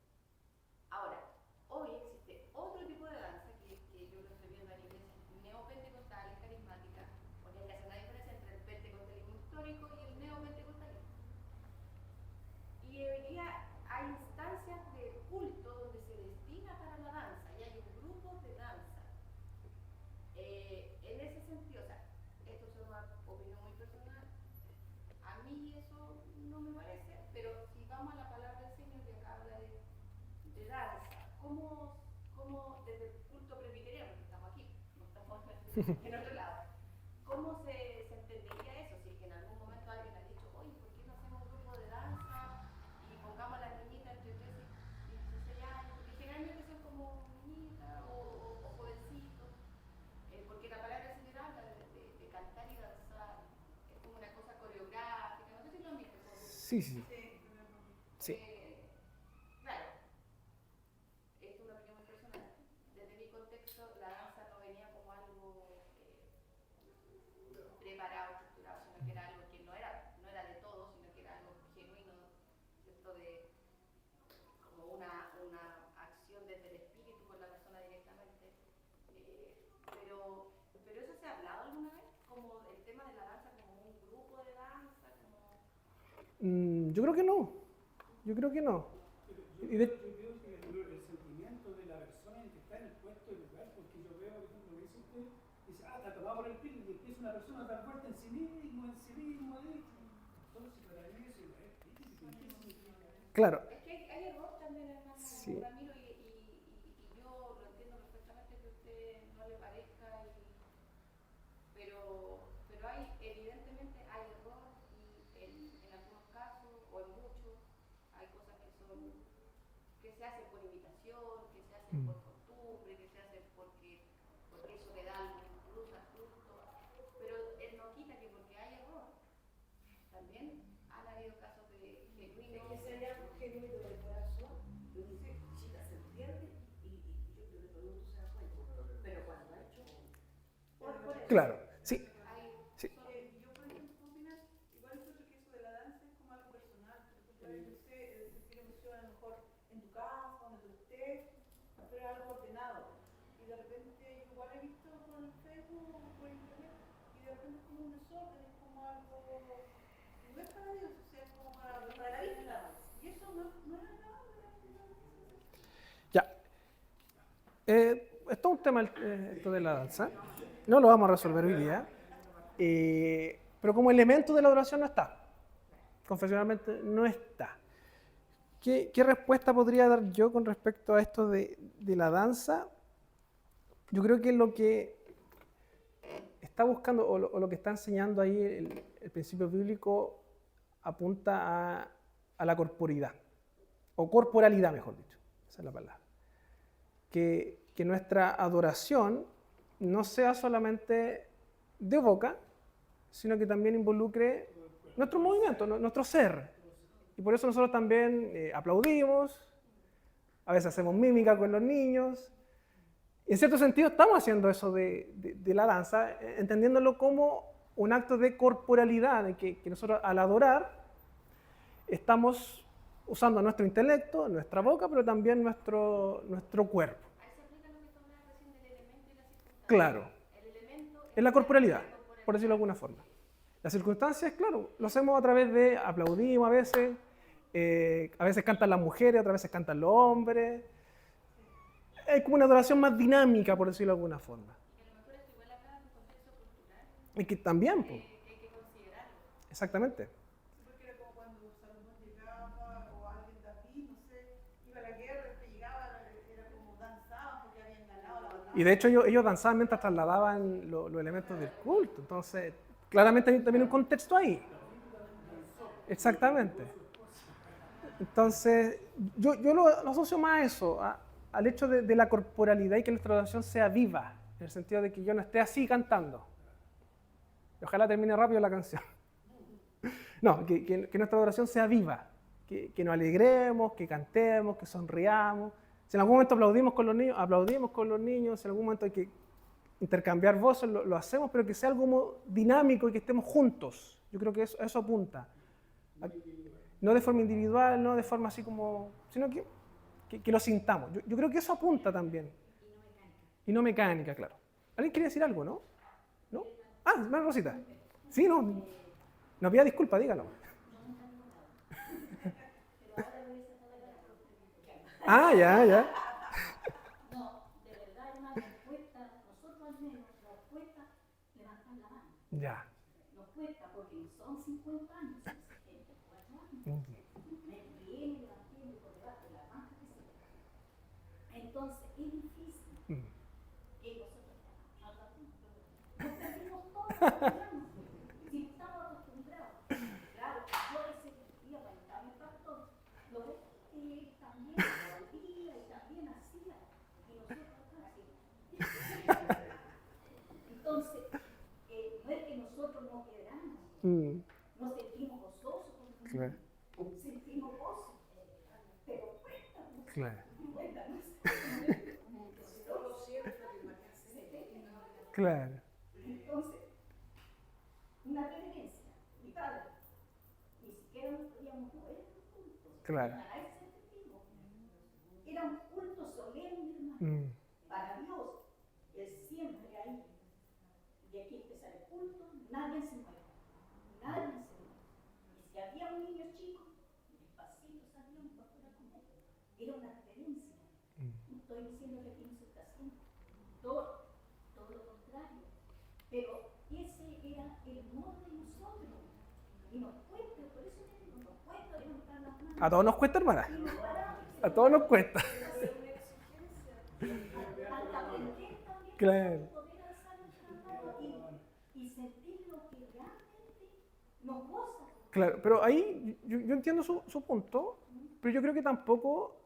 Ahora, hoy existe otro tipo de danza que yo lo estoy viendo en iglesias neopentecostales, carismáticas, porque hay que hacer una diferencia entre el pentecostalismo histórico y el neopentecostalismo. Y hoy día hay instancias de culto donde se destina para la danza y hay grupos de danza. En ese sentido, o sea, esto es una opinión muy personal, a mí eso no me parece, pero si vamos a la palabra del Señor que acá habla de danza, ¿cómo desde el culto presbiteriano, porque estamos aquí, no estamos en otro lado, cómo se entendería eso? Si es que en algún momento alguien ha dicho, oye, ¿por qué no hacemos un grupo de danza y pongamos a las niñitas entre 13 y 16 años? Porque generalmente son como niñitas o jovencitos, porque la palabra del Señor habla de cantar y danzar, es como una cosa coreográfica, no sé si lo han visto. Sí. Claro, esto es una opinión muy personal. Desde mi contexto, la danza no venía como algo preparado, estructurado, sino que era algo que no era de todo, sino que era algo genuino, ¿cierto? De como una acción desde el espíritu con la persona directamente. Pero eso se ha hablado alguna vez, como el tema de la danza como un grupo de danza, como... Yo creo que no. Yo creo que no. Yo creo que el sentimiento de la persona en que está en el puesto de lugar, porque yo veo, por ejemplo, que dice usted, dice, está tomado por el espíritu, y empieza una persona a dar vuelta en sí mismo, entonces para mí eso es espíritu, ¿qué significa? Claro. Es que hay error también, hermano Sí. Ramiro, y yo lo entiendo perfectamente que a usted no le parezca, pero hay, evidentemente hay error y en algunos casos, o en muchos, hay cosas que se hacen por imitación, que se hacen por costumbre, que se hacen porque eso le da algún plus al culto, pero él no quita que porque hay error, también han habido casos de genuinos. Que sea algo genuino del corazón, lo dice, chica, se entiende y yo creo que todo el mundo se da cuenta. Pero cuando ha hecho por eso. Claro, sí. Yo, por ejemplo, opinar, igual creo que eso de la danza es como algo personal. Por ejemplo, usted sentir emoción a lo mejor en tu casa, donde usted, pero es algo ordenado. Y de repente, yo igual he visto por el Facebook o por internet, y de repente es como un desorden, es como algo, no es para Dios, o sea, es como para la isla. Y eso no es nada de la Ya. Es todo un tema esto de la danza. No lo vamos a resolver hoy día. Pero como elemento de la adoración no está. Confesionalmente no está. ¿qué respuesta podría dar yo con respecto a esto de la danza? Yo creo que lo que está buscando o lo que está enseñando ahí el principio bíblico apunta a la corporidad, o corporalidad, mejor dicho, esa es la palabra. Que nuestra adoración no sea solamente de boca, sino que también involucre nuestro movimiento, nuestro ser. Y por eso nosotros también aplaudimos, a veces hacemos mímica con los niños. En cierto sentido estamos haciendo eso de la danza, entendiéndolo como un acto de corporalidad, de que nosotros al adorar estamos usando nuestro intelecto, nuestra boca, pero también nuestro cuerpo. Ahí se aplica lo que tú hablabas recién del elemento y la circunstancia. Claro, El elemento es la corporalidad, por decirlo de alguna forma. Las circunstancias, claro, lo hacemos a través de aplaudimos a veces cantan las mujeres, otras veces cantan los hombres. Es como una adoración más dinámica, por decirlo de alguna forma. Y a lo mejor esto igual hablaba de un contexto cultural, Y que también, pues, hay que considerarlo. exactamente. Porque era como cuando Salomón llegaba o alguien de aquí, no sé, iba a la guerra, llegaba, era como danzaban porque habían ganado la batalla. Y de hecho ellos danzaban mientras trasladaban los elementos del culto. Entonces, claramente hay también un contexto ahí. Exactamente. Entonces, yo lo asocio más a eso, al hecho de la corporalidad y que nuestra adoración sea viva, en el sentido de que yo no esté así cantando. Y ojalá termine rápido la canción. No, que nuestra adoración sea viva, que nos alegremos, que cantemos, que sonriamos. Si en algún momento aplaudimos con los niños, aplaudimos con los niños. Si en algún momento hay que intercambiar voces, lo hacemos, pero que sea algo como dinámico y que estemos juntos. Yo creo que eso apunta. No de forma individual, no de forma así como, sino que lo sintamos. Yo creo que eso apunta también. Y no mecánica, claro. ¿Alguien quiere decir algo, no? ¿No? Ah, María Rosita. Sí, no. No pida disculpas, dígalo. Ah, ya. No, de verdad, hermano, nos cuesta, nosotros al menos, nos cuesta levantar la mano. Ya. Nos cuesta porque son 50 años, son 74 años. Me viene, levanté, por debajo de la mano que sea. Entonces, es difícil que nosotros nos perdimos todo, si estamos acostumbrados. Claro, yo ese día cuando estaba el pastor, lo ves que él también aplaudía y también hacía, y nosotros hacíamos. Entonces, no es que nosotros no queramos, no sentimos gozosos, Claro. sentimos gozo, pero cuesta, Claro. cuesta, Claro. Entonces, una reverencia, mi padre, ni siquiera nos podíamos mover en los cultos. Claro. Para ese sentido, era un culto solemne, hermano. Para Dios, Él siempre ahí. Y aquí empezar el culto, nadie se mueve. Nadie se mueve. Y si había un niño chico, despacito salíamos para afuera con él. Era una reverencia. No estoy diciendo que aquí no se está haciendo. Todo lo contrario. Pero ese era el modo de nosotros. Y nos cuesta, por eso te digo, nos cuesta levantar las manos. A todos nos cuesta, hermana. Y no paramos. A todos nos cuesta. Hasta aprender también Claro. poder alzar nuestra mano y sentir lo que realmente nos goza. Claro, pero ahí yo entiendo su punto, pero yo creo que tampoco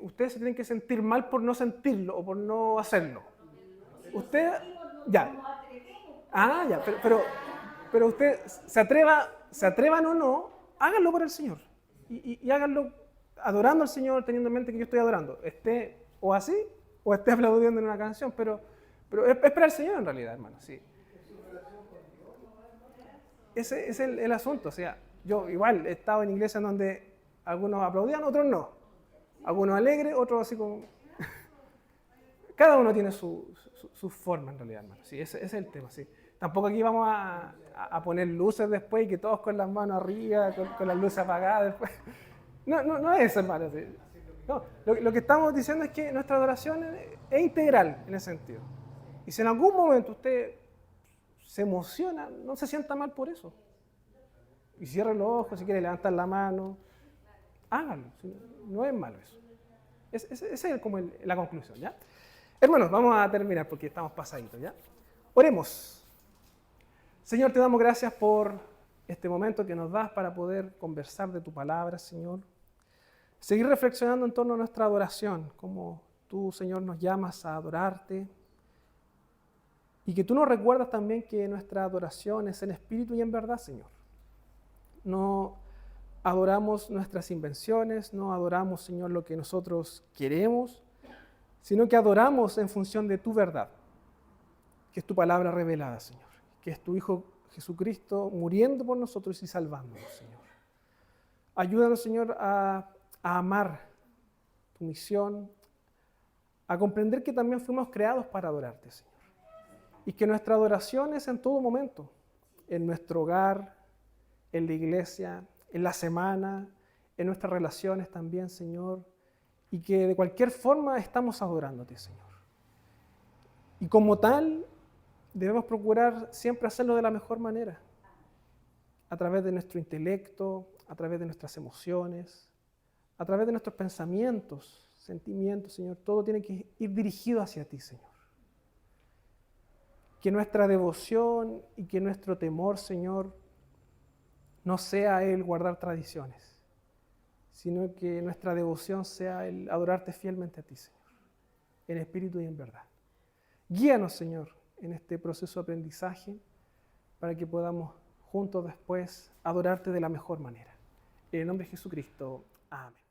ustedes se tienen que sentir mal por no sentirlo o por no hacerlo. Usted, ya. Ah, ya, pero usted se atrevan o no, háganlo por el Señor. Y háganlo adorando al Señor, teniendo en mente que yo estoy adorando. Esté o así, o esté aplaudiendo en una canción, pero es para el Señor en realidad, hermano, sí. Ese es el asunto, o sea, yo igual he estado en iglesias donde algunos aplaudían, otros no. Algunos alegres, otros así como... Cada uno tiene su forma en realidad, hermano. Sí, ese es el tema, sí. Tampoco aquí vamos a poner luces después y que todos con las manos arriba, con las luces apagadas después. No es eso, hermano. Sí. No, lo que estamos diciendo es que nuestra adoración es integral en ese sentido. Y si en algún momento usted se emociona, no se sienta mal por eso. Y cierre los ojos, si quiere levantar la mano. háganlo. No es malo eso. Esa es como la conclusión, ¿ya? Hermanos, vamos a terminar porque estamos pasaditos, ¿ya? Oremos. Señor, te damos gracias por este momento que nos das para poder conversar de tu palabra, Señor. Seguir reflexionando en torno a nuestra adoración, como tú, Señor, nos llamas a adorarte. Y que tú nos recuerdas también que nuestra adoración es en espíritu y en verdad, Señor. No adoramos nuestras invenciones, no adoramos, Señor, lo que nosotros queremos, sino que adoramos en función de tu verdad, que es tu palabra revelada, Señor, que es tu Hijo Jesucristo muriendo por nosotros y salvándonos, Señor. Ayúdanos, Señor, a amar tu misión, a comprender que también fuimos creados para adorarte, Señor. Y que nuestra adoración es en todo momento, en nuestro hogar, en la iglesia, en la semana, en nuestras relaciones también, Señor, y que de cualquier forma estamos adorándote, Señor. Y como tal, debemos procurar siempre hacerlo de la mejor manera, a través de nuestro intelecto, a través de nuestras emociones, a través de nuestros pensamientos, sentimientos, Señor. Todo tiene que ir dirigido hacia ti, Señor. Que nuestra devoción y que nuestro temor, Señor, no sea el guardar tradiciones, sino que nuestra devoción sea el adorarte fielmente a ti, Señor, en espíritu y en verdad. Guíanos, Señor, en este proceso de aprendizaje para que podamos juntos después adorarte de la mejor manera. En el nombre de Jesucristo. Amén.